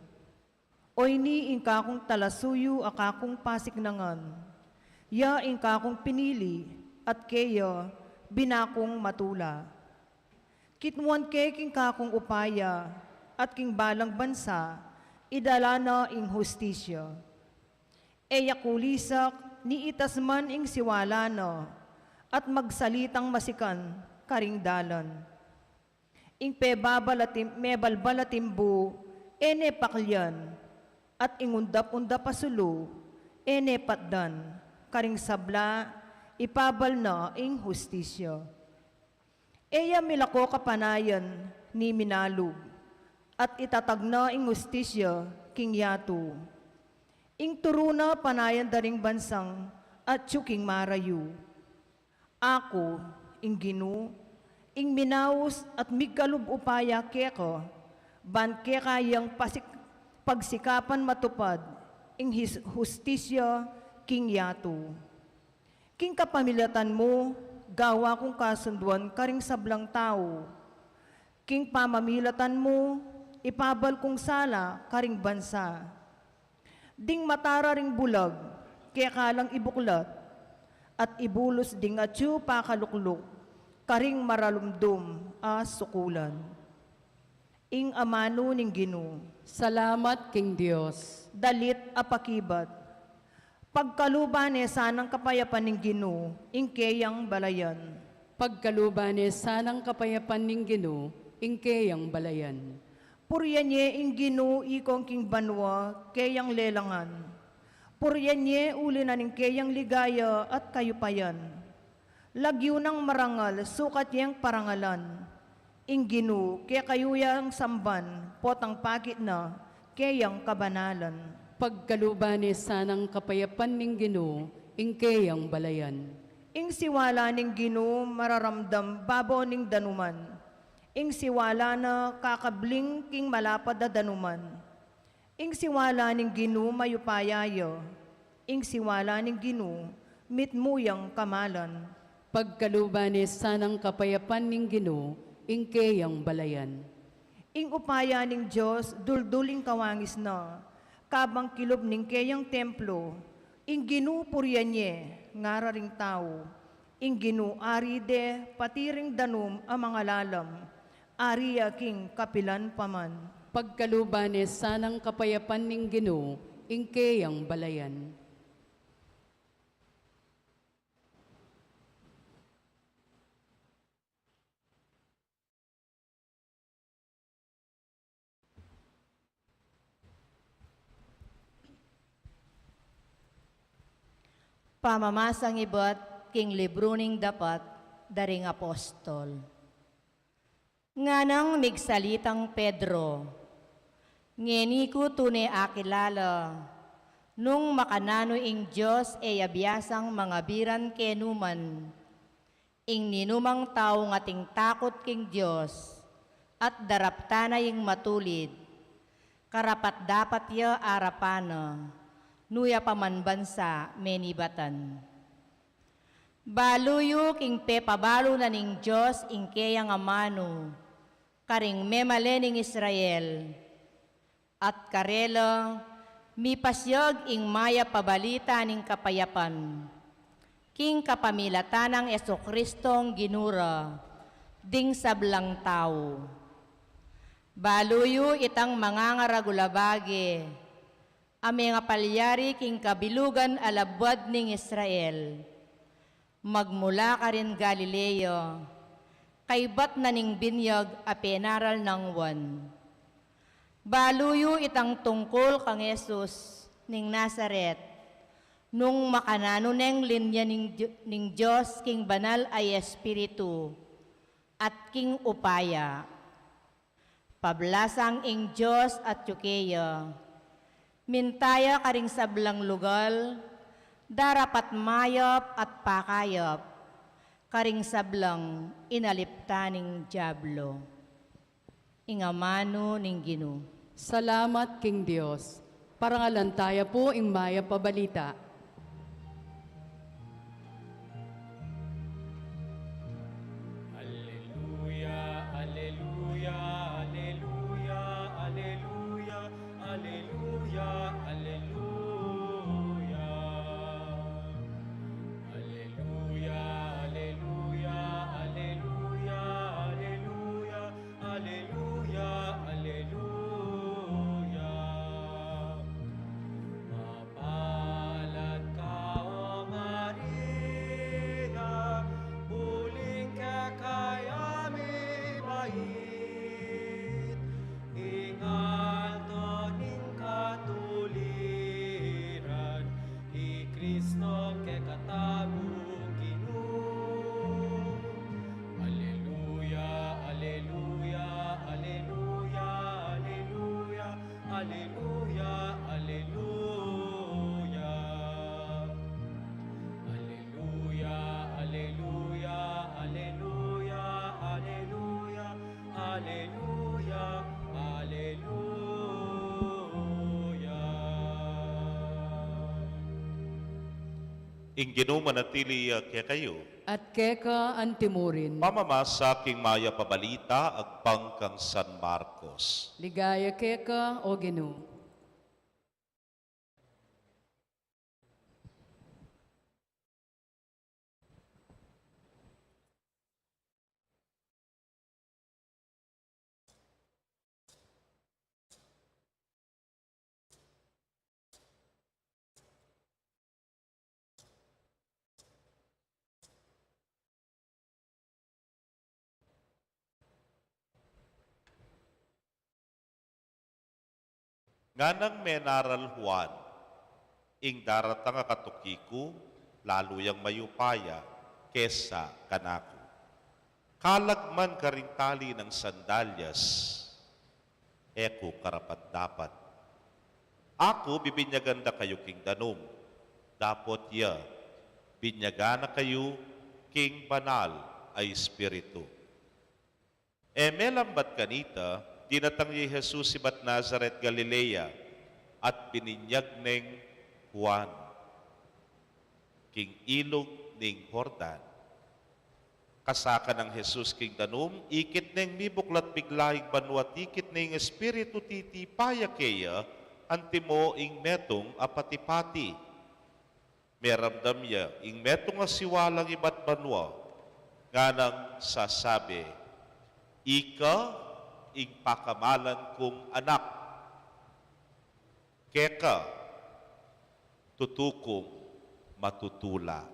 oy ni ingka kong talasuyo akakong pasiknangan, ya ingka kong pinili at keya binakong matula. Kitmuan ke king kakong upaya at king balang bansa, idala na ing hustisya. Eya kulisak ni itasman ing siwala na, at magsalitang masikan karing dalan. Ing mebalbalatimbo, ene paklyan, at ingundap-undap pasulo, ene patdan, karing sabla, ipabal na ing hustisya. Eya milako kapanayan ni minalug, at itatag na ing hustisya king yato. Ing turuna panayan daring bansang at tsuking marayu. Ako, ing Ginoo, ing minaus at migkalub upaya keko, ban kekayang pagsikapan matupad, ing hustisya king yato. King kapamilatan mo, gawa kong kasunduan karing sablang tao. King pamamilatan mo, ipabal kong sala karing bansa. Ding matara ring bulag, kaya kalang ibuklat, at ibulos ding atyu pakalukluk, karing maralumdum a sukulan. Ing amano ning Ginoo, Salamat, King Diyos. dalit apakibat, pagkaluban sanang kapayapan ning Ginoo, ing keyang balayan. Pagkaluban sanang kapayapan ning Ginoo, ingkeyang balayan. Puryanye ing Ginoo ikong king banwa, keyang lelangan. Puryanye uli na ning keyang ligaya at kayupayan. Lagyo ng marangal, sukat yang parangalan. Ing Ginoo, kaya kayuyang samban, potang pakit na, keyang kabanalan. Pagkaluban sanang kapayapan ning Ginoo, ingkeyang balayan. Ing siwala ning Ginoo mararamdam babo ning danuman. Ing siwala na kakabling king malapad na danuman. Ing siwala ning Ginoo mayupayayo. Ing siwala ning Ginoo mitmuyang kamalan. Pagkaluban sanang kapayapan ning Ginoo, ingkeyang balayan. Ing upaya ning Diyos dulduling kawangis na. Kabang kilob ning keyang templo. Ing Ginoo puryanye ngararing tao. Ing Ginoo aride patiring danum ang mga lalam. Ari aking kapilan paman. Pagkaluban sanang kapayapan ning Ginoo, ingkeyang balayan. Pamamasang ibat, king libro ning dapat, daring apostol. Nga nang migsalitang Pedro, ngeni ko tunay akilala, nung makanano ing Diyos e abiyasang mga biran kenuman, ing ninumang tao ngating takot king Diyos, at daraptana ing matulid, karapat dapat ya arapana, nuya pamanbansa menibatan. Baluyo king pepabalo na ning Diyos ing keyang amano, karing memale ning Israel, at karela mipasyag ing maya pabalita ning kapayapan, king kapamilatanang Jesucristong ginura, ding sablang tao. Baluyo itang mga ngaragulabage, ame nga palyari king kabilugan alabwad ning Israel, magmula ka rin Galileo, kaybat na ning binyag a penaral ng wan. Baluyo itang tungkol kang Jesus ning Nazaret, nung makanano neng linya ning Diyos king banal ay Espiritu, at king upaya. Pablasang ing Diyos at Yukeya, mintaya karing sablang lugal, darapat mayap at pakayap, karing sablang inaliptaning Diablo. Ingamano ning Ginoo. Salamat King Diyos. Parangalan tayo po ing maya pabalita. Alleluia, alleluia, alleluia, alleluia, alleluia, alleluia. Alleluia, alleluia, alleluia, alleluia, alleluia, alleluia. Mapalad ka, O Maria, uling ka kaya may bait. Ingalto ning katuliran, i Kristo ke katabong Ginoo. Alleluia, alleluia, alleluia, alleluia, alleluia, alleluia. Alleluia, alleluia, alleluia, alleluia, alleluia, alleluia. Ing Ginoo manatili kaya kayo. At keka antimurin. Pamamasa king maya pabalita agpang kang San Marcos. Ligaya keka o Ginoo. Nganang menaral Juan, ing daratang katukiku, lalo yang mayupaya, kesa kanako. Kalagman karing tali ng sandalyas, eko karapat dapat. Ako bibinyaganda kayo king danom, dapot ya, binyagana kayo king banal ay espiritu. Melambat kanita, dinatang ni Jesus si Bat Nazaret, Galilea, at bininyag neng Juan, king ilog ning Jordan. Kasaka ng Jesus king danom, ikit neng mibuklat biglaing banwat, ikit neng espiritu titi payakeya, antimo ing metong apatipati. Meramdam ya, ing metong asiwalang ibat banwa, nga nang sasabi, ika ing pakamalan kong anak, keka tutukong matutula.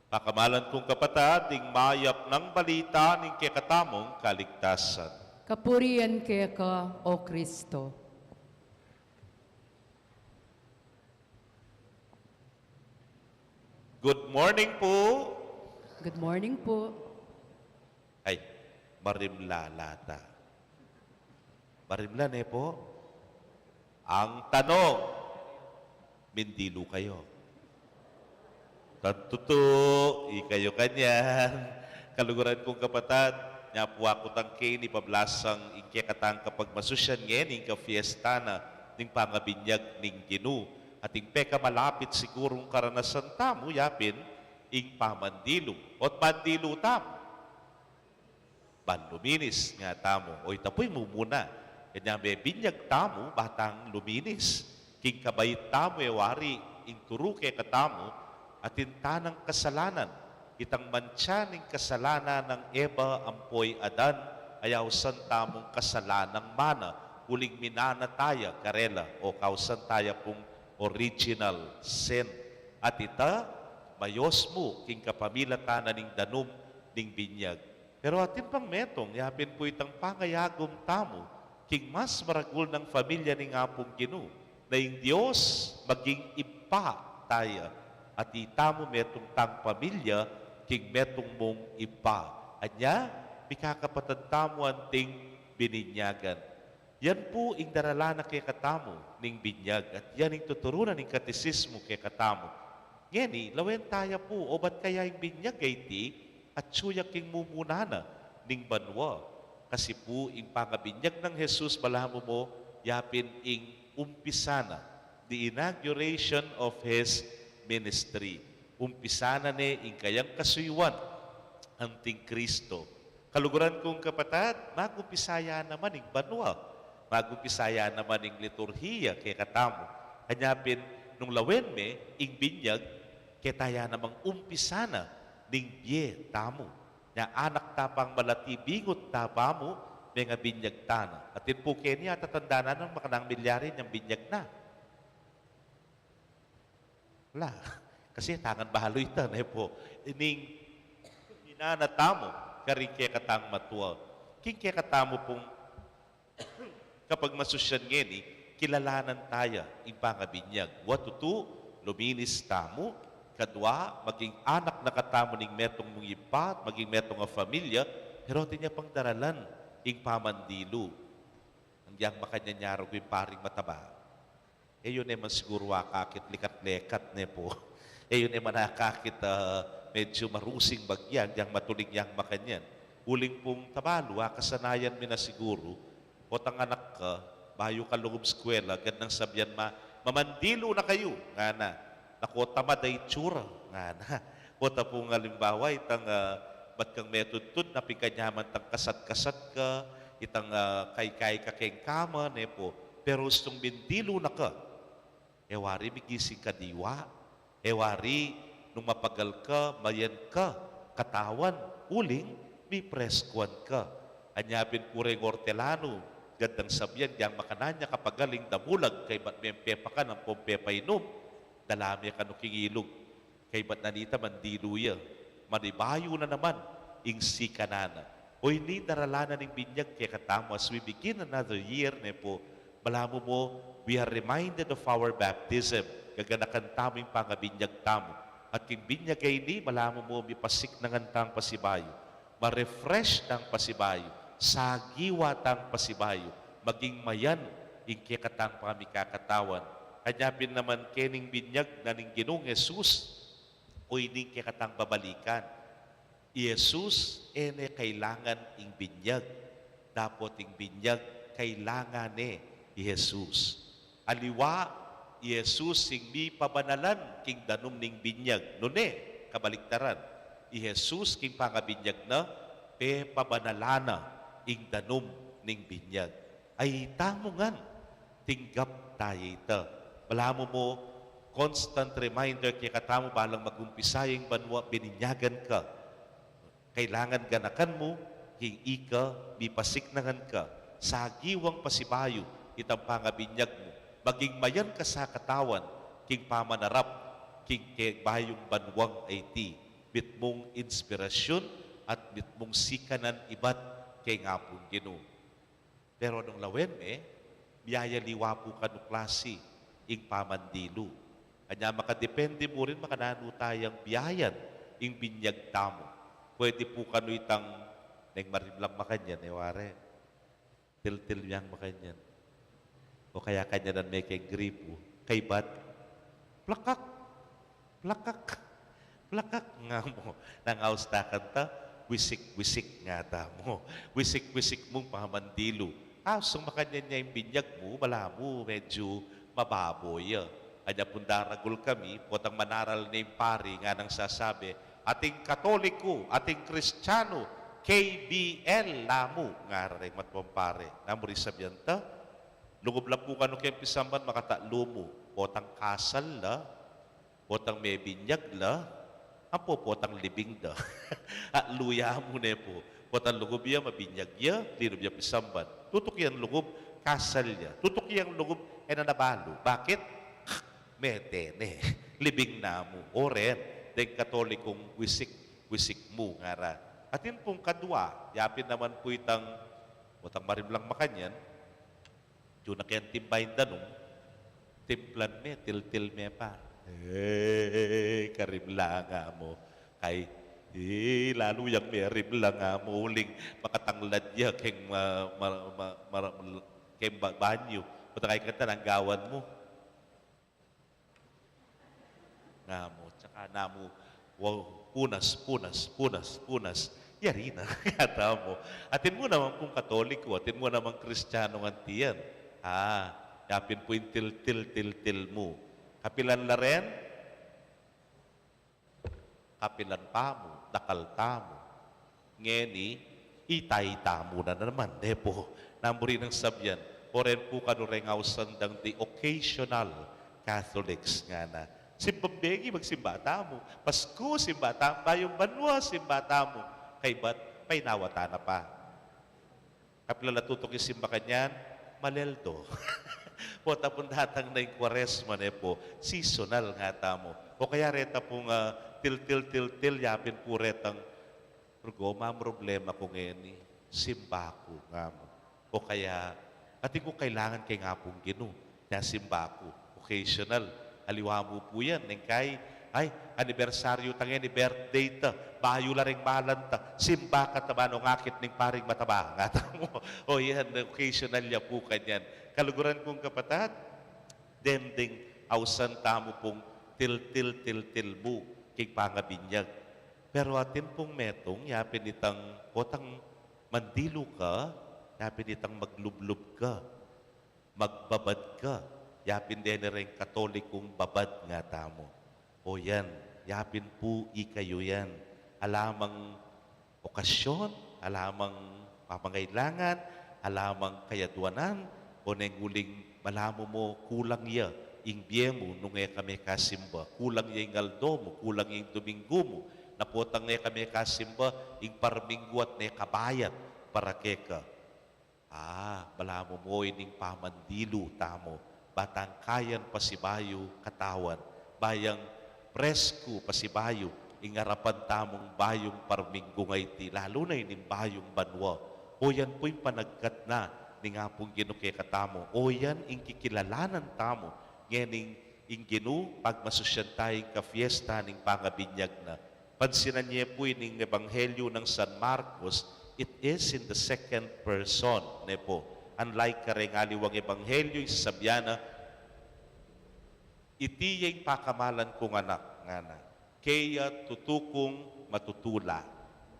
Pakamalan kong kapatid, ing mayap ng balita ning kekatamong kaligtasan. Kapurian keka o Kristo. Good morning po. Good morning po. Ay, marimla lata. Marimla ne po. Ang tanong, mindilo kayo. Tantuto, ikayo kanyan. Kaluguran kong kapatid, niya po ako tangke ni pablasang inkekatang kapag masusyan ngayon ka fiesta na ning pangabinyag ning Ginoo. At ing peka malapit sigurong karanasan tamo, yapin, ing pamandilo. Ot mandilo tam. Banluminis nga tamo. O itapoy mo muna. Kanya may binyag tamo, batang luminis. King kabayit tamo, wari, ing turu kay katamo, at intanang kasalanan. Itang mantsa ning kasalanan ng Eva ampoy Adan, ayaw san tamong kasalanang mana, huling minana taya karela, o kausan taya pong original sin. At ita, mayos mo, king kapamila tanan ning danom ning binyag. Pero atin pang metong, yapin po itang pangayagom tamo, king mas maragul ng familya ning apong Ginoo, na yung Diyos maging ipa tayo. At itamo metong tang pamilya, king metong mong ipa. Anya, mikakapatad tamo anting bininyagan. Yan po ing darala na kay katamo ning binyag. At yan ing tuturunan ning katisismo kay katamo. Ngeni, lawen tayo po, o ba't kaya yung binyag ay ti, at suyak king mumunana ning banwa. Kasi po, ing pangabinyag ng Jesus, malamo mo, yapin ing umpisana, the inauguration of His ministry. Umpisana ni ing kayang kasuywan, anting Kristo. Kaluguran kong kapatid, magumpisaya naman ing banwa. Magumpisaya naman ing liturhiya kay katamo. Hanyapin, nung lawen me, ing binyag, ketaya namang umpisana ning biye tamo. Nya anak tapang malatibingot tapamo, mga binyag tana. At din po kenya, tatandana ng makanang milyarin yung binyag na. Wala. Kasi tangan bahalo ito, po. Ining inanatamo, karing kaya katang matuwa. King kaya katamo pong kapag masusyan ngeni, kilalanan tayo in pangabinyag. Watutu, luminis tamo, kadwa, maging anak na katamo ning metong mong ipat, maging metong nga familia, pero niya pang daralan ing pamandilo. Ang diyang makanyanyaro ko yung paring mataba. Yun naman siguro wakakit likat-lekat ne po. Yun naman nakakit medyo marusing bagyang, yang matuling yang makanyan. Uling pong tabalo, kasanayan mi na siguro, o tang anak ka, bayo ka lugub skwela, gandang sabyan mamandilo na kayo, nga na. Naku, tamaday tsura, nga na. O tapong halimbawa, itang ba't kang metudtud, napikanyaman tang kasat-kasat ka, itang kay-kay ka keng kama, po. Pero gustong bindilo na ka. Ewari, migising ka diwa. Ewari, nung mapagal ka, mayan ka, katawan, uling, may preskuan ka. Anyapin kureng ortelano, gandang sabyan, diyang makananya kapagaling damulag, kay ba't may pepa ka ng pompepainom, dalami ka no kingilog, kay ba't nanita mandiluya, manibayo na naman, ing sikanana. O hindi daralanan ng binyag kay katamo, as we begin another year, po, malamo mo, we are reminded of our baptism, gaganakan taming pangabinyag tamo. At king binyag ay ni, malamo mo, mipasik na ngantang pasibayo, ma-refresh ng pasibayo, sagiwa tang pasibayo, maging mayan, ing kikatang pamikakatawan. Kanyapin naman kening binyag na ning Ginoong Jesus, o ining kikatang babalikan. Jesus, ene kailangan ing binyag. Dapat ing binyag, kailangan ni Jesus. Aliwa, Jesus ing mi pabanalan king danom ning binyag. Nune, kabaliktaran. Jesus king pangabinyag na, pe pabanalana ing danom ning binyag. Ay tamungan, tinggap tayo ita. Malamo mo, constant reminder kaya katamo balang magumpisayang banwa, bininyagan ka. Kailangan ganakan mo, king ika, bipasiknangan ka. Sa giwang pasibayo, itang pangabinyag mo. Maging mayan ka sa katawan, king pamanarap, king bayong banwang IT. Bit mong inspirasyon at bit mong sikanan ibat kay ngapong Ginoo. Pero nung lawen biyaya liwa po ka no klase ing pamandilo. Kanya makadepende mo rin makanano tayang biyayan ing binyag tamo. Pwede po kano itang neng marimlang makanyan, ware. Til-til yang makanyan. O kaya kanya nan may kay gripo. Kay bat, plakak, plakak, plakak nga mo. Nangaustakan ta, wisik-wisik nga ta mo. Wisik-wisik mong pamandilo. Sung makanyan niya yung binyag mo, wala mo, medyo mababoy. Kanya pundaragul kami, potang manaral na yung pari nga nang sasabi, ating Katoliko, ating Kristiyano, KBL, namu, nga rin matpampare. Namuri sabihan ta, lugub lang po kano kayo pisamban, makatatlo mo, potang kasal la, potang may binyag la, apo potang libing da. At luya mo na po, potang lugub ya, mabinyag ya, linom ya pisamban. Tutok yan lugub, kasal ya. Tutok yan lugub, ay nanabalo. Bakit? Metene. libing na mo. Oren, deng katolikong wisik mo nga ra. Atin pong kadwa, yapin naman po itang, utang marim lang makanyan, yun na kayan timbayin danong, timplan me, til me pa. Karimla nga mo. Kay, lalo yung merimla nga mo, uling makatanglad ya, keng banyo. Punta kay kanta ng gawan mo. Nga mo, tsaka na mo, wow, punas. Yari na, kata mo. Atin mo naman kung katoliko, atin mo naman kristyano ng tiyan. Yapin po yung til mo. Kapilan la rin? Kapilan pa mo, dakal ta mo. Ngeni, itay-ta mo na naman. Depo, namuri ng sabyan. O rin po kanureng sandang the occasional Catholics nga na. Simbabegi, magsimbata mo. Pasko, simbata. Bayong banwa, simbata mo. Kay ba't may nawata na pa. Kapila natutok yung simba kanyan, maleldo. O tapon datang na yung kwaresma po, seasonal nga tamo. O kaya reta pong til, yapin po retang, Rugo, problema ko ngayon simba ko nga mo. O kaya, ating ko kailangan kay nga pong gino, na simba ko. Occasional, aliwa mo po yan. Nengkay, ay, anibersaryo tangen, birthday ta, bayo la ring malanta, simba ka taba no ngakit ning paring mataba. Ngata mo, o yan, occasional ya po kanyan. Kaluguran kong kapatid, dending ausan tamo pong til mo, kay pangabinyag. Pero atin pong metong, yapin itang kotang mandilo ka, yapin itang maglublub ka, magbabad ka, yapin din rin katolikong babad nga tamo. O yan, yapin po ikayo yan. Alamang okasyon, alamang pamangailangan, alamang kayaduanan, o nenguling malamo mo kulang ya, ing biemo nung kami kasimba, kulang ya ing aldo mo, kulang ya ing domingo mo, napotang na kami kasimba, ing parmingguat na kabayat para keka. Malamo mo ining pamandilo tamo, batang kayan pasibayo katawan, bayang presko pasibayo, ingarapan tamong bayong parminggo ngay ti, lalo na ining bayong banwa. O yan po yung panagkat na ni nga pong gino kay katamo. O yan, ing kikilalanan tamo. Ngayon, ing gino, pag masusyan tayong ka-fiesta ning pangabinyag na. Pansinan niya po ining Ebanghelyo ng San Marcos, it is in the second person. Ne po. Unlike karengaliwang Ebanghelyo, isasabyana, iti yung pakamalan kong anak, ngana. Kaya tutukong matutula.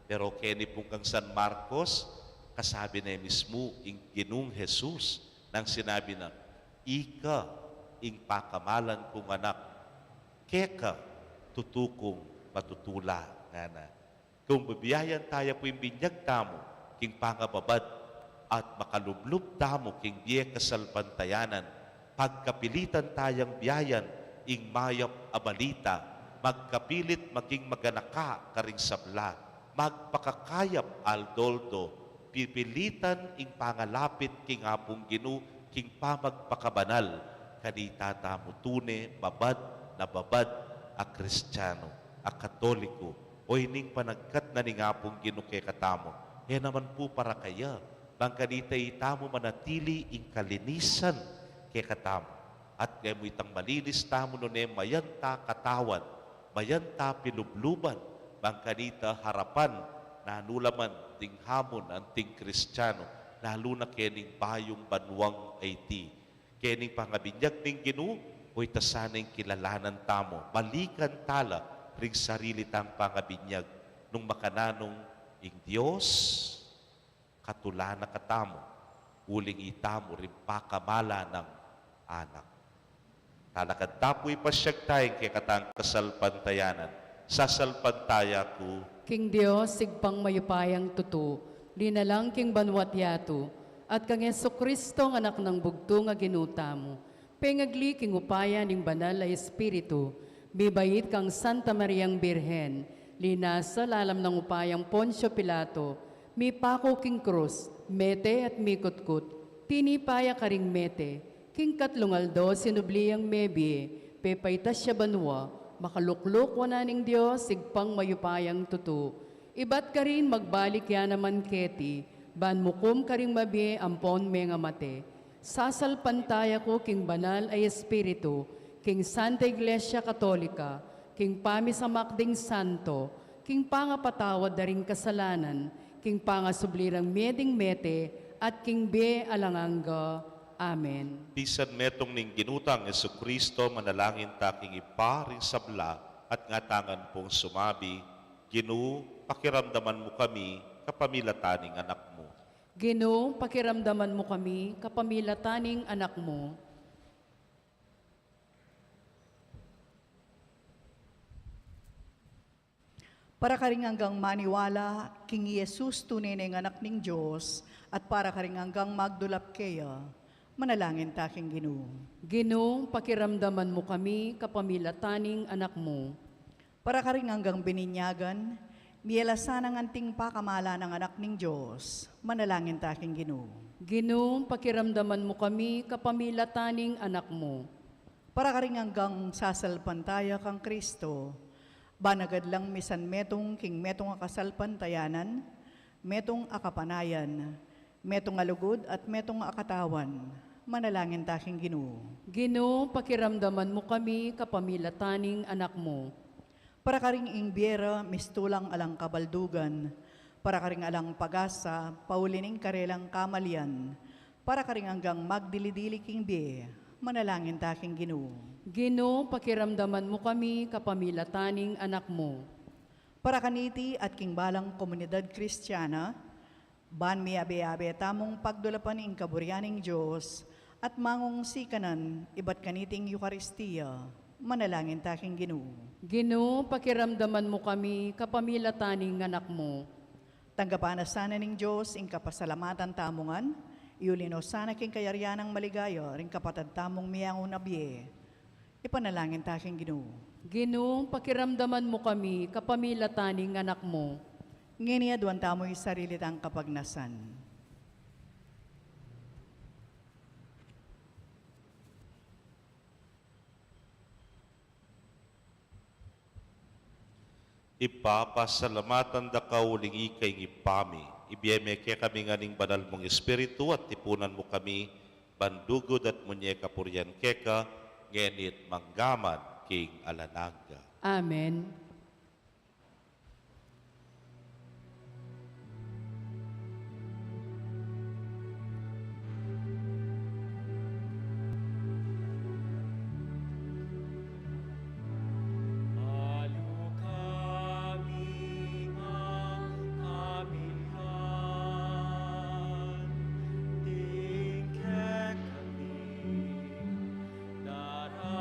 Pero kaya pong kang San Marcos, kasabi na mismo, ing ginung Jesus, nang sinabi na, ika, ing pakamalan kong anak, keka, tutukong matutula, ngana. Kung babiyayan tayo po yung binyag tamo, king pangababad, at makalublub tamo, king biye kasalpantayanan, pagkapilitan tayang biyayan, ing mayap abalita, magkapilit maging maganaka karing sabla, magpakakayap aldoldo, pipilitan ing pangalapit king apong ginu, king pamagpakabanal, kanita tamo tune, babad na babad, a Kristiyano, a Katoliko, o ining panagkat na ning apong ginu kay katamo. Naman po para kaya, bang kanita itamo manatili ing kalinisan kay katamo. At kaya mo itang malinis tamo nun mayanta katawan, mayanta pilubluban, bang kanita harapan, nanulaman ting hamon ang ting Kristiyano, lalo na kening bayong banwang IT. Kening pangabinyag ning ginu, o itasaneng kilalanan tamo, balikan tala, ring sarili tang pangabinyag, nung makananong ing Diyos, katulana katamo, uling itamo rin pakamala ng anak. Talakad tapo'y pasyag tayong kay katang kasalpantayanan. Sasalpantaya ko, King Dios, sigpang mayupayang tutu, linalang king banwat yato, at kang Yeso Kristo ng anak ng bugto nga ginuta mo. Pengagli king upaya ning banal na Espiritu, bibayit kang Santa Mariang Birhen, linasa lalam ng upayang Poncio Pilato, mi pako king krus, mete at mikutkut, tinipaya karing mete, king katlungaldo sinubliyang mebie, pepaytas siya banwa, makaluklok wananing Diyos, sigpang mayupayang tutu. Ibat ka rin magbalik ya naman keti, ban mukum ka rin mabi ampon menga mate. Sasalpantaya ko king banal ay espiritu, king Santa Iglesia Katolika, king pamisamakding santo, king pangapatawad da ring kasalanan, king pangasublirang meding mete, at king be alanganga. Amen. Bisan metong ning ginutang Jesucristo, manalangin taking iparing sabla at ngatangan pong sumabi, Ginoo, pakiramdaman mo kami, kapamilataning anak mo. Ginoo, pakiramdaman mo kami, kapamilataning anak mo. Para ka rin hanggang maniwala, King Jesus tunay na yung anak ning Diyos, at para ka rin hanggang magdulap kaya, manalangin taking Ginoo. Ginoo, pakiramdaman mo kami, kapamilataning anak mo. Para ka rin hanggang bininyagan, mielasan ang anting pakamala ng anak ning Diyos, manalangin taking Ginoo. Ginoo, pakiramdaman mo kami, kapamilataning anak mo. Para ka rin hanggang sasalpantaya kang Kristo, banagad lang misan metong king metong akasalpantayanan, metong akapanayan, metong alugod at metong akatawan, manalangin taking Ginoo. Ginoo, pakiramdaman mo kami, kapamilataning anak mo. Para ka ring ingbiera, mistulang alang kabaldugan, para ka ring alang pagasa, paulining karelang kamalian, para ka ring hanggang magdilidili king be, manalangin taking Ginoo. Ginoo, pakiramdaman mo kami, kapamilataning anak mo. Para kaniti at king balang komunidad Kristiyana, ban mi abe-abe tamong pagdulapan ing kaburyaning Diyos, at mangong sikanan, ibat kaniting Eucharistia, manalangin taking Ginoo. Ginoo, pakiramdaman mo kami, kapamilataning anak mo. Tanggapan na sana ning Diyos ing kapasalamatan tamongan, iulino sana king kayaryanang maligaya, ring kapatad tamong miyangon abye. Ipanalangin taking Ginoo. Ginoo, pakiramdaman mo kami, kapamilataning anak mo. Ngini aduan tamo'y sarili tang kapagnasan. Ipapasalamatan da ka uling ikay ngipami. Ibiyeme kaya kami nganing banal mong espiritu at tipunan mo kami, bandugod at munye kapuryan keka, ngenit manggaman king alanaga. Amen. Malu kami ang kamilhan, tingkek kami daralanan,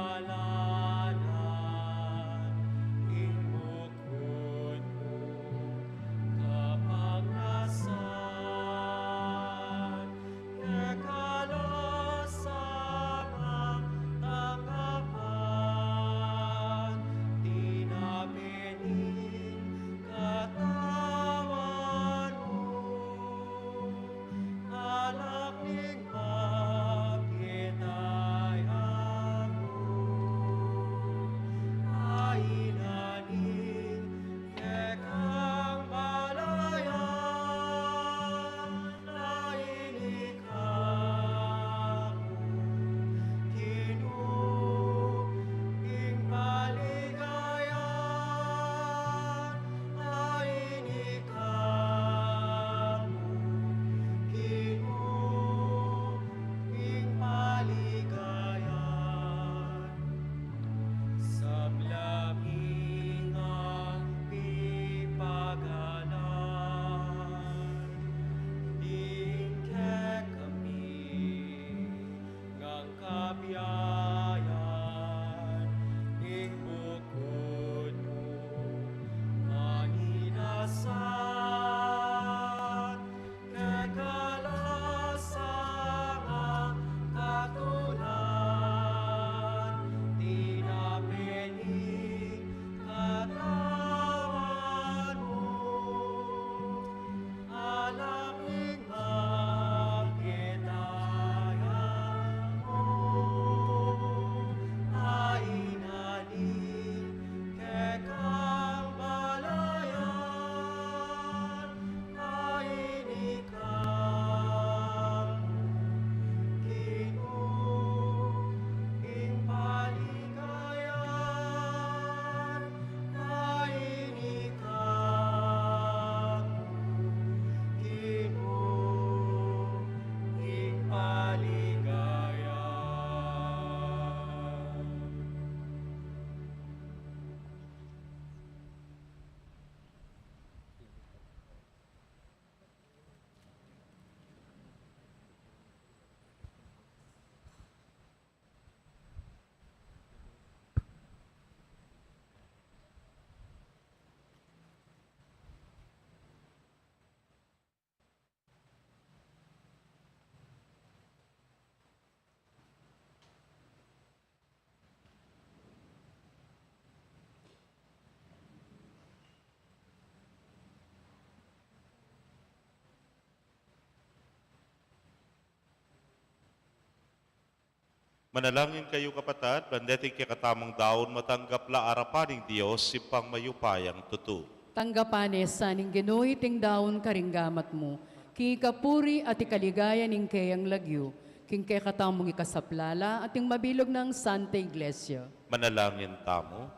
Manalangin kayo kapatid, bandeting kakatamang daon, matanggap la arapaning Diyos, sipang mayupayang tutu. Tanggapanes sa ning Ginoo iting daon karinggamat mo, king ikapuri at ikaligaya ning kayang lagyo, king kay katamong ikasaplala at ing mabilog ng Santa Iglesia. Manalangin tamo.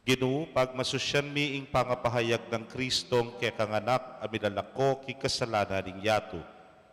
Ginoo, pag masusyan mi ing pangapahayag ng Kristong kekanganak, aminalako kikasalanan ning yato.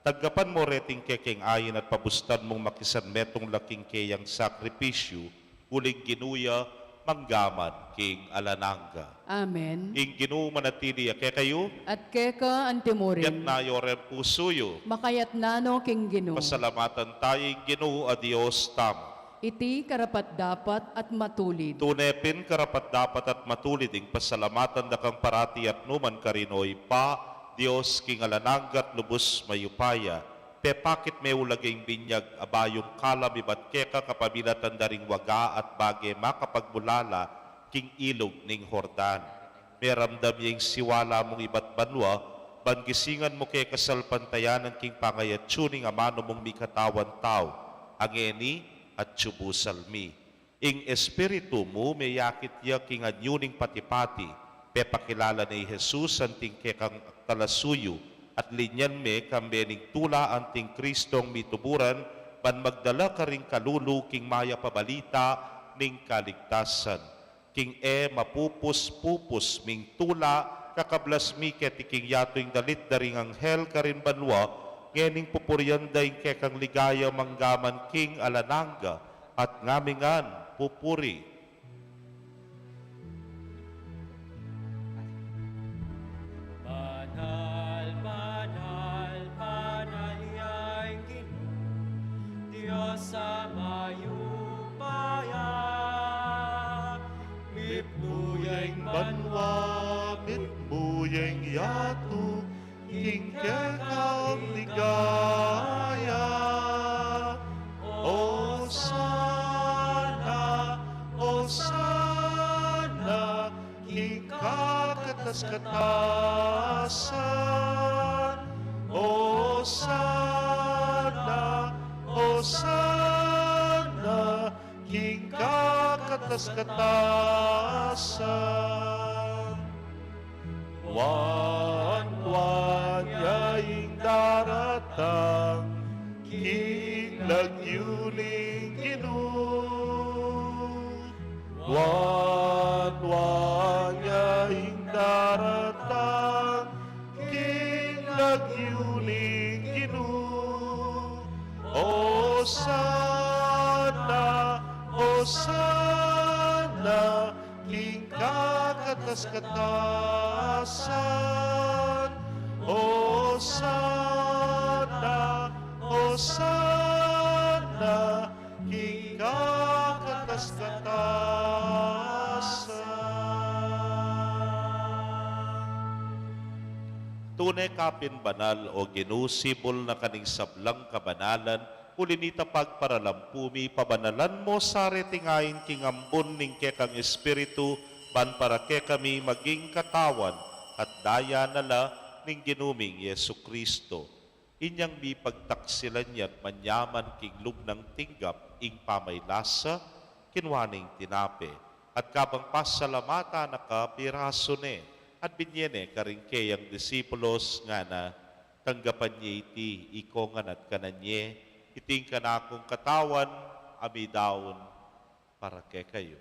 Taggapan mo reting kekeng ayin at pabustan mong makisan metong laking keyang sakripisyo, uling ginuya, manggaman, king alananga. Amen. Ing Ginoo manatili ake kayo, At keka yat antimurin, na yorem pusuyo. makayat nano king Ginoo. Pasalamatan tayo ing Ginoo a Dios tamo. Iti karapat dapat at matulid. Tunepin karapat dapat at matulid ing pasalamatan na kang parati at numan karinoy pa, Dios king alananggat lubos mayupaya, pepakit may ulaging binyag abayong kalamibat keka kapabilatan daring waga at bage makapagbulala king ilog ning Hordan. Meramdam yung siwala mong iba't banwa, bangisingan mo kay kasalpantayanan king pangayat tuning amano mong mikatawan tao, angeni at tsubusalmi. Ing espiritu mo may yakit ya king anyuning patipati, pepakilala ni Jesus anting kekang talasuyo, at linyan me kambening tula anting Kristong mituburan, ban magdala ka ring kalulu king maya pabalita ning kaligtasan. King mapupus-pupus ming tula, kakablas mi ketiking yatoing dalit daring anghel karin banwa, ngening pupuryan daing kekang ligaya manggaman king alananga, at ngamingan pupuri. Banal, banal, banal ya'y Ginoo, Diyos sa mayupaya. Mitnuyeng Banwa, mitmuyeng yatu, king kekang ligaya. O sana, king kakatas-katasan. O sana, king kakatas-katasan. Wan yaing daratang, king lagyuning Ginoo. Wan yaing daratang, king lagyuning Ginoo. O sana, king kakatas-katasan. O sana, king kakatas-katasan. Tunay kapin banal o ginusibol na kaning sablang kabanalan, ulinita pagparalampumi, pabanalan mo sa retingayin king ambon ning kekang espiritu, ban para ke kami maging katawan at daya nala ning ginuming Yesu Kristo. Inyang mi pagtaksilan yan manyaman king lubnang tinggap ing pamaylasa, kinwaning tinape, at kabang pasalamata nakapiraso ne, at binyene karing kayang disipulos nga na tanggapan niya iti ikongan at kananye, iting kanakong katawan, amidaon para ke kayo.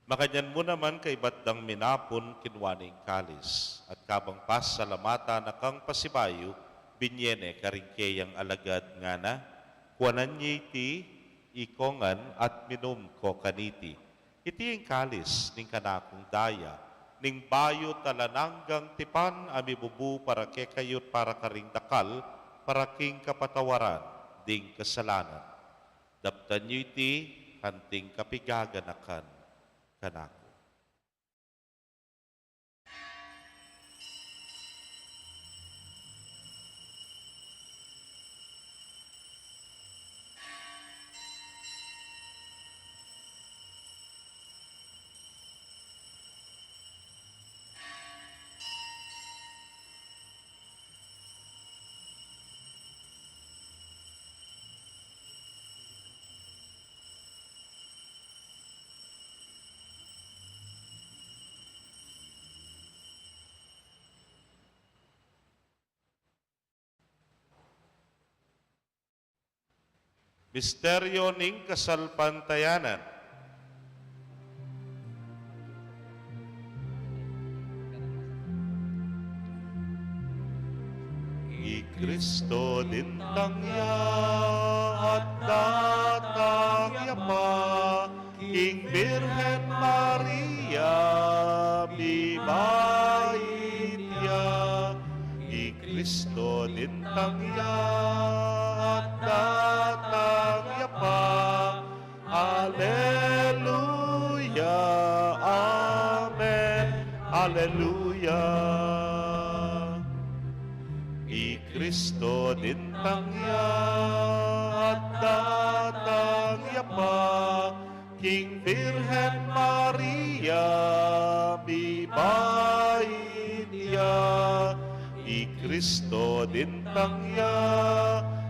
Makanyan mo naman kay batdang minapon kinwaning kalis, at kabang pas salamata na kang pasibayo, binyene karingkeyang alagad nga na, kuwanan niya iti, ikongan at minum ko kaniti. Iti ang kalis ning kanakong daya, ning bayo talananggang tipan ami bubu para ke kayot para karing dakal, para king kapatawaran, ding kasalanan. Daptan nyo iti kanting kapigaganakan kanako. Misteryo ning kasalpantayanan. I Kristo din tangya at datangya pa, King Birhen Maria, bibait niya. I Kristo din tangya at datangya pa, Alleluia, Amen, Alleluia. I Kristo din tangya at datangya pa, King Virgen Maria, bibait niya. I Kristo din tangya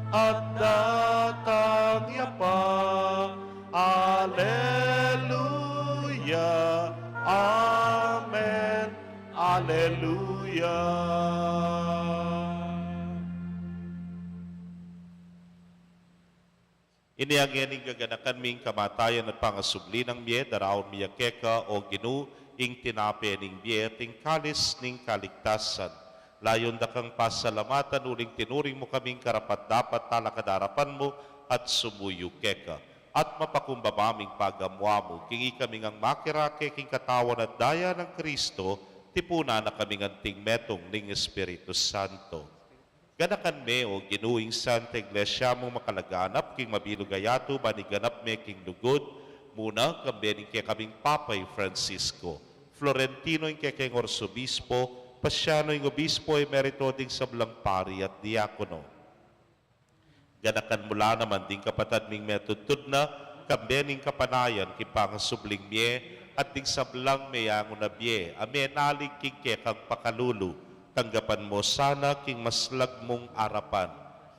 at datangya pa, Alleluia, Amen, Alleluia. Iniangyan ing gaganakan ming kamatayan at pangasubli ng miye, daraon miya keka o ginu, ing tinape ning miye, ting kalis ning kaligtasan. Layon da kang pasalamatan, uling tinuring mo kaming karapat dapat talakadarapan mo at sumuyo keka. At mapakumbabaming pagamwa mo, kingi kaming ang makirake, king katawan at daya ng Kristo, tipuna na kaming anting metong ning Espiritu Santo. Ganakan me o ginuing Santa Iglesia mo makalaganap, king mabilugayato, baniganap me king lugod, muna kambening kaya kaming Papay Francisco, Florentino yung kaya king Orsobispo, Pasyano yung Obispo Emerito ding sablang pari at diakono. Ganakan mula naman ding kapatad ming metudtud na, kambening kapanayan kipangasubling mie, at ding sablang meyango na bie, amenalig king kaya kang pakalulu, tanggapan mo sana king maslag mong arapan.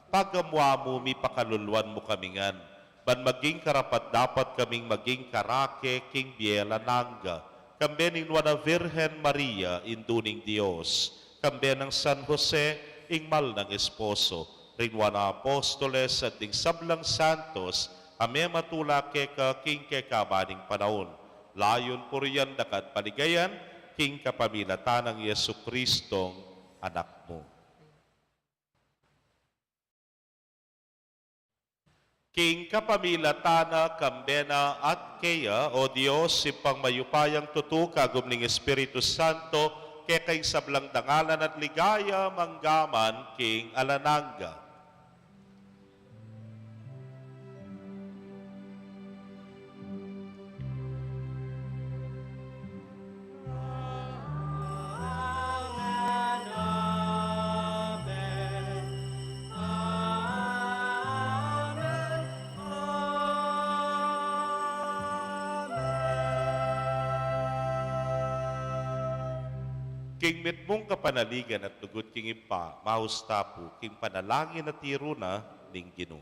Pagamwa mo, mi pakaluluan mo kamingan. Ban maging karapat dapat kaming maging karake king biela nangga. Kambe ning Nuana Virgen Maria, induning Dios. Kambe ng San Jose, ingmal ng esposo. Rinwana Apostoles at ding sablang santos, ame matula keka king keka baning panahon. Layon puriyan dakat paligayan, king kapamilatan ng Yesu Kristong anak mo. King kapamilatana, kambena at kaya, o Diyos, sipang mayupayang tutu, kagumning Espiritu Santo, kaya kay sablang dangalan at ligaya, manggaman, king alananga. King mitmong kapanaligan at lugod king impa, mahustapo, king panalangin at tiruna, ning Ginoo.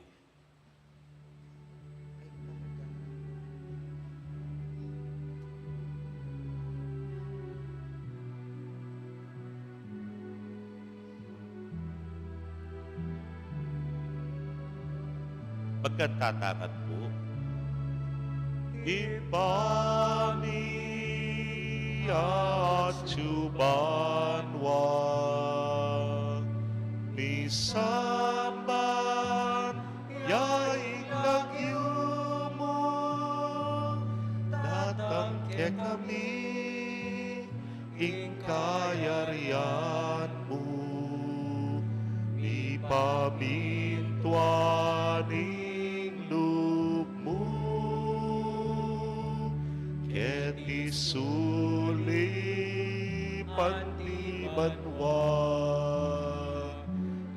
Pagkatatangat po, Ibani at Chubanwa ni Samban yaing nagyumo datang sulipan di banwa,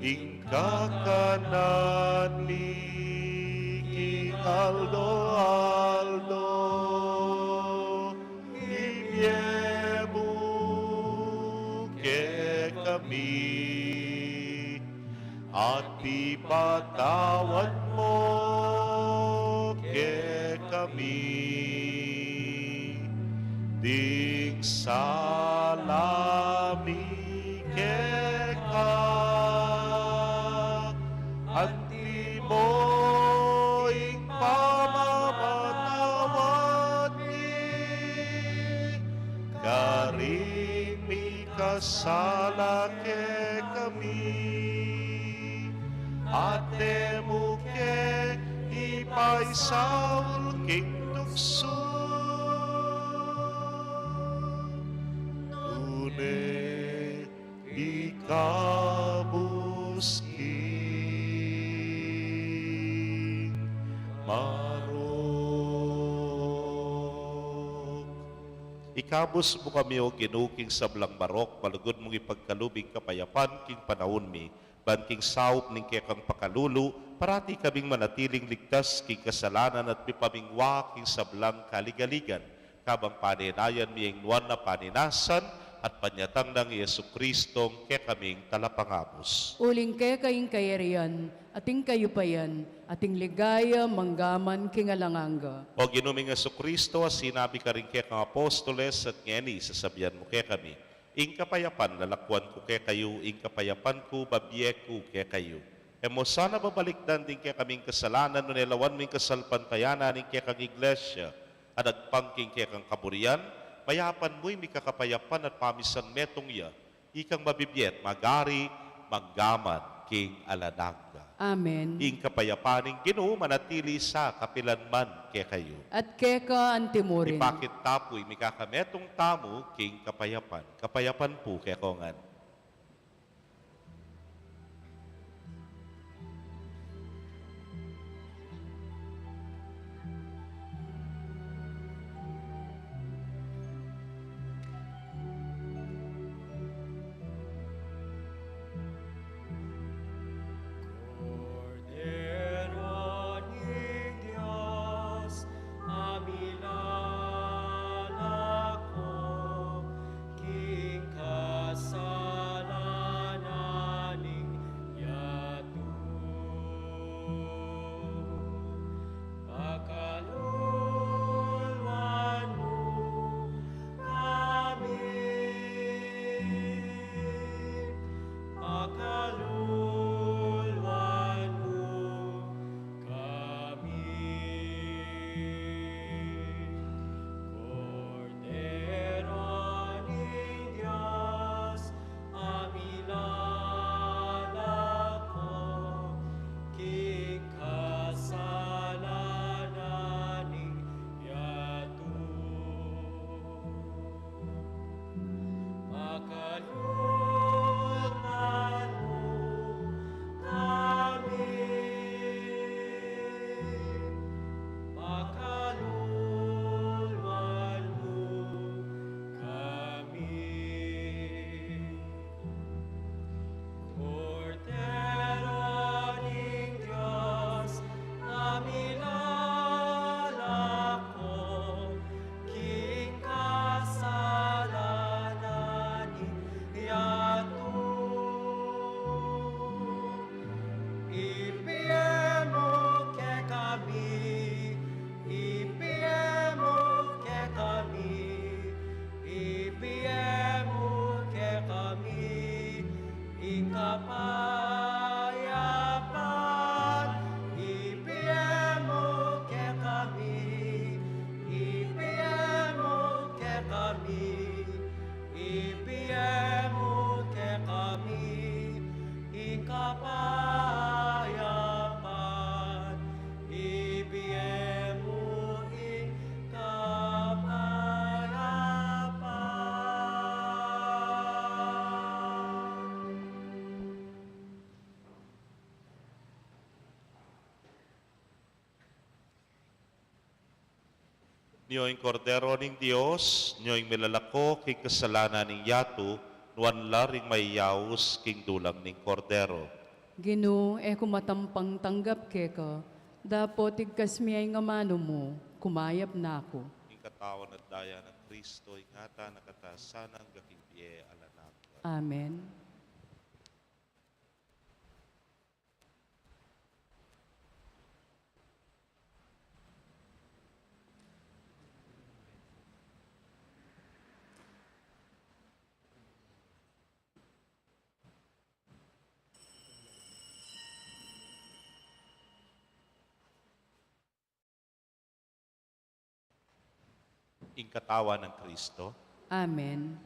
ingkakanan ni King Aldo, ibiemu ke kami, at ipatawad mo ke kami. Ding salami ke ka, anti mo ing pamamatawad ni, karimi kasala ke kami, ate mo ke ipaisaul king tukso. Tune ikabusking marok. Ikabus mo kami o ginuking sablang barok, malugod mong ipagkalubing kapayapan king panahon mi, banking saup ning kekang pakalulu, parati kaming manatiling ligtas king kasalanan at pipamingwa king sablang kaligaligan, kabang paninayan miyeng nuwan na paninasan at panyatang ng Yesu Kristong ke kaming talapangabos. Uling ke kaing kayarian, ating kayupayan, ating ligaya, manggaman, kingalanganga. O ginuming Yesu Kristo, sinabi ka rin ke kang apostoles at ngeni, sasabihan mo ke kami, ing kapayapan lalakwan ko ke kayo, ing kapayapan ko babye ko ke kayo. Emo sana babalikdan din ke kaming kasalanan, no nilawan ming kasalpantayanan ning ke kang iglesia, at agpangking ke kang kaburian, mayapan mo'y may kakapayapan at pamisan metong ya, ikang mabibiyet, magari, maggaman, king alananga. Amen. Ing kapayapaning Ginoo manatili sa kapilanman ke kayo. At keka antimurin. Ipakit tapoy, may kakametong tamo, king kapayapan. Kapayapan po ke kongan. Cordero ng Diyos, amilan ako, king kasal. Niyo'y kordero ning Dios, niyo'y milalako king kasalanan ning yato, nuan laring may yaus king dulang ning kordero. Ginoo, kumatampang tanggap keka, dapot igkas miyay nga mano mo, kumayap na ako. Ing katawan at daya ng Kristo, ingata nakatasanang gaking piye alanak. Amen. Ing katawan ng Kristo, Amen.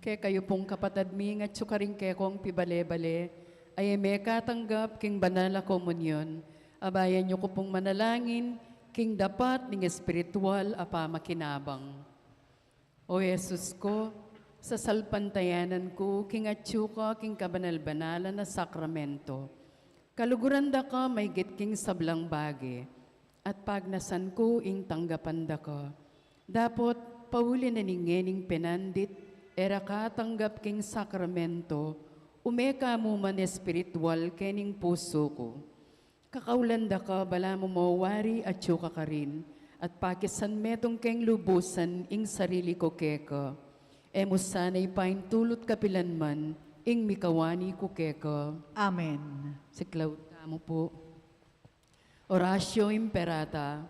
Kaya kayo pong kapatid mi nga tsukaring kekong pibale-bale, ay may katanggap king banala komunyon, abayan niyo ko pong manalangin, king dapat ning espiritual apa makinabang. O Jesus ko, sa salpantayanan ko, king atsuka, king kabanal-banala na sakramento, kaluguran da ka may king sablang bagi, at pagnasan ko ing tanggapan da ka. Dapot, pauli na ningening penandit, era katanggap king sakramento, umeka mo man espiritual kening puso ko. Kakaulanda ka, bala mo mawari at syuka ka rin, at pakisan metong keng lubusan ing sarili ko keka. Emo sana'y paintulot kapilan man, ing mikawani ko keka. Amen. Siklaw mo po. Orasyo Imperata.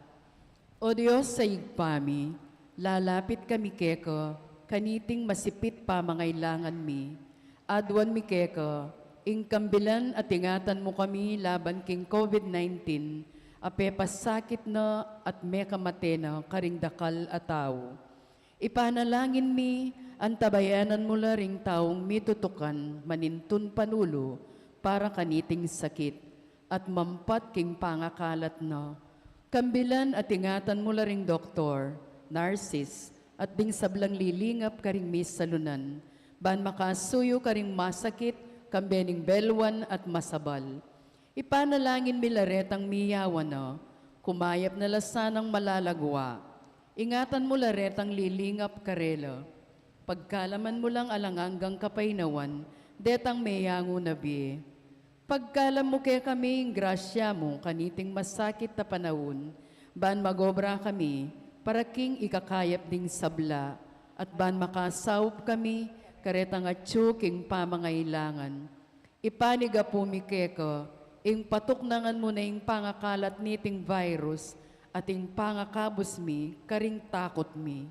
O Diyos sa igpami, lalapit kami keka, kaniting masipit pa mangailangan mi. Adwan mi keka, ingkambilan at ingatan mo kami laban king COVID-19, ape pasakit na at may kamate na karing dakal at tao. Ipanalangin mi, antabayanan mo ring taong mitutukan, manintun panulo, para kaniting sakit, at mampat king pangakalat na. Kambilan at ingatan mo ring doktor, nurses, at ding sablang lilingap karing mis salunan, ban makasuyo karing masakit, kambening belwan at masabal. Ipanalangin milaretang miyawan na, kumayap na lasanang malalagwa. Ingatan mo laretang lilingap karela. Pagkalaman mo lang alanganggang kapainawan, detang mayango nabi. Pagkalam mo kaya kami, grasya mo, kaniting masakit na panahon, ban magobra kami, para king ikakayap ding sabla, at ban makasaup kami, karetang atsuking pamangailangan. Ipaniga po mi keka, ing patuknangan mo na ing pangakalat niting virus, at ing pangakabos mi, karing takot mi.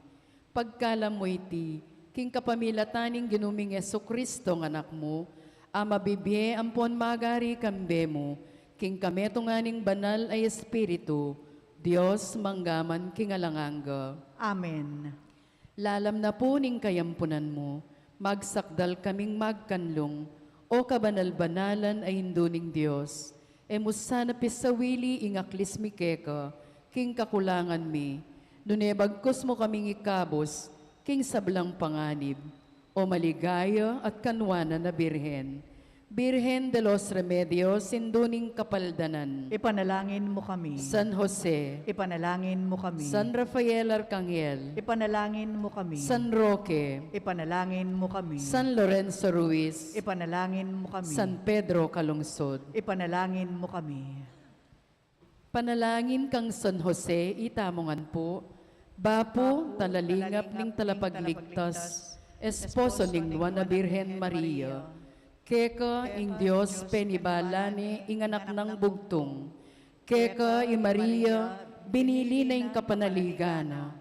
Pagkalam mo iti, king kapamilataning ginuming Jesu-Kristo ng anak mo, ama bibye ampon magari kambe mo, king kametunganing banal ay Espiritu, Diyos manggaman king alanganga. Amen. Lalam na po ning kayampunan mo, magsakdal kaming magkanlong, o kabanal-banalan ay hinduning Diyos. Emusa na pisawili ingaklis mi keka, king kakulangan mi, nunebagkos mo kaming ikabos, king sablang panganib, o maligaya at kanwana na birhen. Birhen de los Remedios, sinduning kapaldanan. Ipanalangin mo kami. San Jose, Ipanalangin mo kami. San Rafael Arcangel, Ipanalangin mo kami. San Roque, Ipanalangin mo kami. San Lorenzo Ruiz, Ipanalangin mo kami. San Pedro Calungsod. Ipanalangin mo kami. Panalangin kang San Jose, itamongan po, bapo talalingap ning talapagligtas, esposo ning Nuana Birhen Maria, keka ing Diyos penibalani ing anak ng bugtong, keka i Maria binili na ing kapanaligana,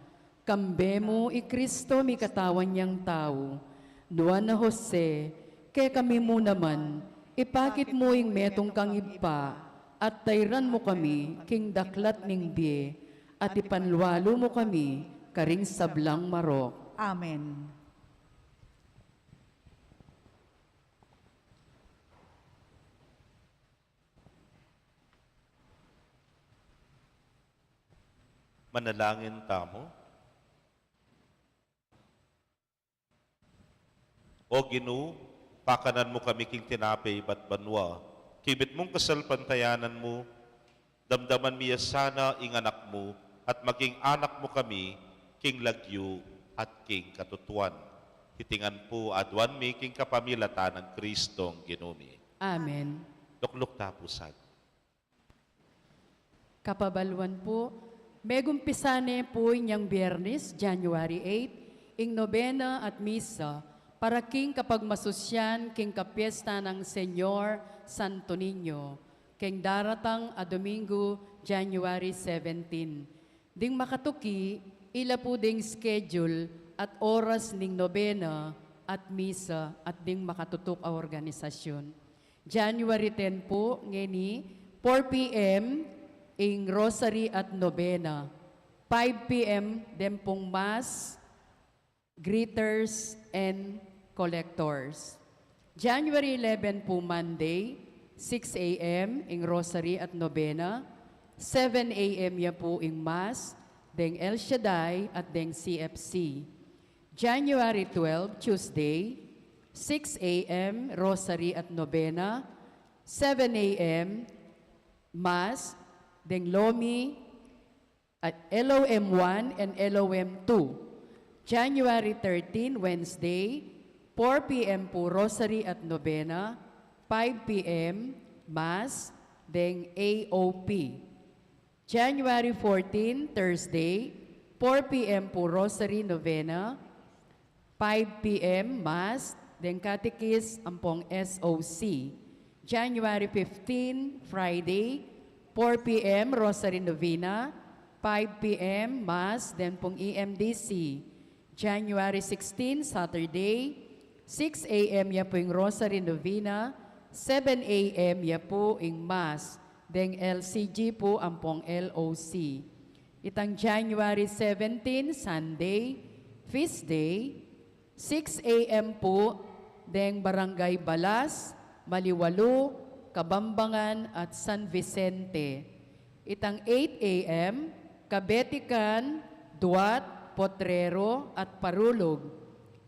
kambe mo i Kristo mi katawan niyang tao, Nuana Jose, keka mi mo naman, ipakit mo ing metong kang ipa, at tayran mo kami king daklat ning biye, at ipanlualo mo kami karing sablang marok. Amen. Manalangin tamo. O Ginoo, pakanan mo kami king tinapay bat banwa, kibit mong kasalpantayanan mo, damdaman miya sana ing anak mo, at maging anak mo kami, king lagyo at king katutuan. Hitingan po adwan mi king kapamilatan ng Kristong Ginumi. Amen. Lukluk tapusag. Kapabalwan po, megumpisane po inyang Biyernes, January 8, ing nobena at misa, para king kapag masusyan king kapiesta ng Senyor Santo Niño, king daratang a Domingo, January 17. Ding makatuki, ila po ding schedule at oras ning nobena at misa at ding makatutok a organisasyon. January 10 po, ngeni, 4 p.m., ing rosary at nobena. 5 p.m. din pong mass, greeters, and collectors. January 11 po Monday, 6 a.m. ing rosary at nobena. 7 a.m. ya po ing mass, deng El Shaddai at deng CFC. January 12, Tuesday, 6 a.m. rosary at nobena. 7 a.m. mass, deng Lomi at LOM 1 and LOM 2. January 13, Wednesday, 4 p.m. po Rosary at Nobena, 5 p.m. Mass, deng AOP. January 14, Thursday, 4 p.m. po Rosary Novena, 5 p.m. Mass, deng Catechist ampong SOC. January 15, Friday, 4 p.m. Rosary Novena, 5 p.m. Mass, then pong EMDC. January 16, Saturday, 6 a.m. ya po yung Rosary Novena, 7 a.m. ya po yung Mass, then LCG po ang pong LOC. Itang January 17, Sunday, Feast Day, 6 a.m. po, then Barangay Balas, Maliwalo, Kabambangan at San Vicente. Itang 8 a.m., Kabetikan, Duat, Potrero at Parulog.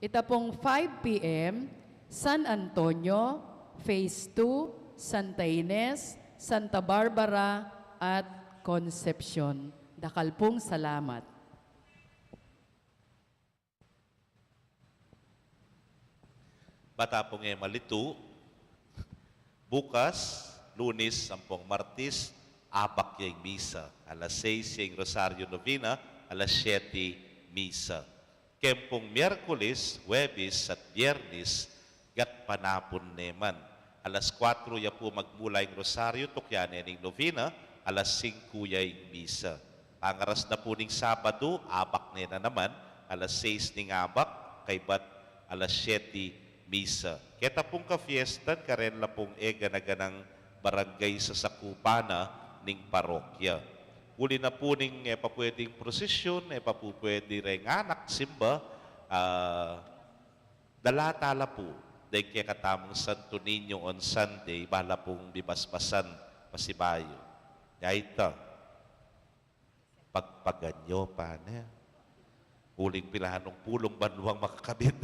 Ita pong 5 p.m., San Antonio, Phase 2, Santa Ines, Santa Barbara at Concepcion. Dakal pong salamat. Bata pong malito, bukas, Lunes, sampung Martis, abak yung misa. Alas 6 yung Rosario Novena, alas 7 misa. Kempong Miyerkules, Huwebes at Biyernes, gat panapon neman. Alas 4 ya po magmula yung Rosario, tukyan yung Novena, alas 5 yung misa. Pangaras na po ning Sabado, abak na naman, alas 6 ning abak, kay bat alas 7 misa. Kita pong ka-fiestan, karen la pong ganaganang barangay sa sakupana ning parokya. Uli na po ning papwedeng prosesyon, papupwede rin anak, simba, dalatala po, dahil kaya katamang Santo Niño on Sunday, bala pong bibasbasan pasibayo. Yaita, pagpaganyo pa na. Uling pilahan ng pulong banwang makakabit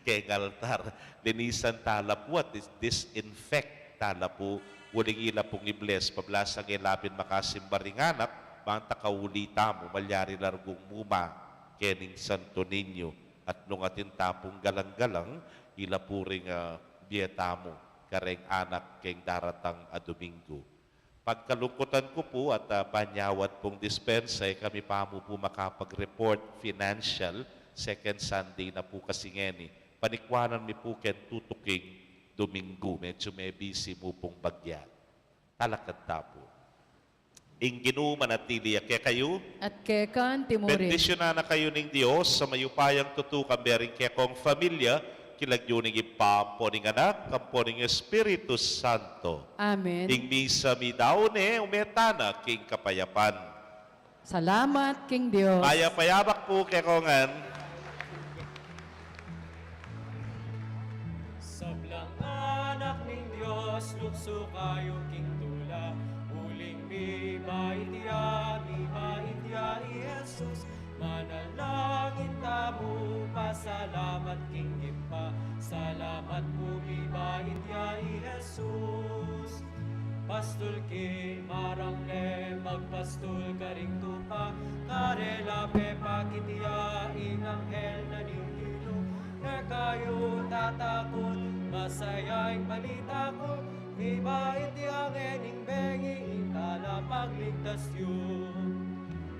kay altar. Linisan tala po at disinfect tala po. Uling ila pong i-bless. Pablasang ilapin makasimbaring anak, bang takaulita mo, malyari largong muma, kening Santo Niño. At nung atin tapong galang-galang, ila po ring biyeta mo, kareng anak keng daratang a Domingo. Pagkalungkutan ko po at panyawat pong dispensa, kami pa mo po makapag-report financial, second Sunday na po kasi ngeni. Panikwanan mi po ken tutuking Domingo, medyo may busy mo pong bagya. Talakad po. Inginu manatili kaya kayo, At kekan timurin. bendisyonan na kayo ng Diyos sa mayupayang tutukan bering kaya kong familia, kilagyo ning ipampo ning anak, kampo ning Espiritu Santo. Amen. Ing misa mi daone, umetana king kapayapan. Salamat, King Dios. Payapayabak po kaya kongan. Sablang anak ng Diyos, lukso kayo king tula. Uling mi maitya i Jesus. Manalangin tamu, pasalamat king gimpa. Salamat po mi maitya i Jesus. Pastul ki marangle, magpastul karing tupa. Karela pepa kitya, inanghel na ningkilo. Na kayo tatakot, masayang balita ko. Mi maitya ngening bengi, itala pagligtas yun.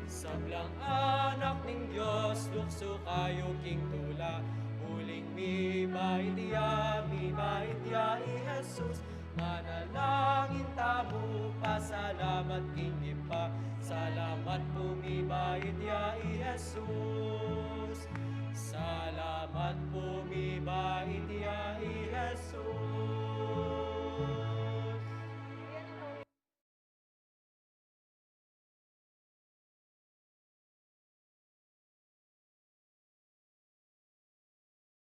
Sablang anak ng Diyos, lukso kayo king tula. Huling mi maitya i Jesus. Manalangin tamu, pasalamat king ipa. Salamat po mi maitya i Jesus. Salamat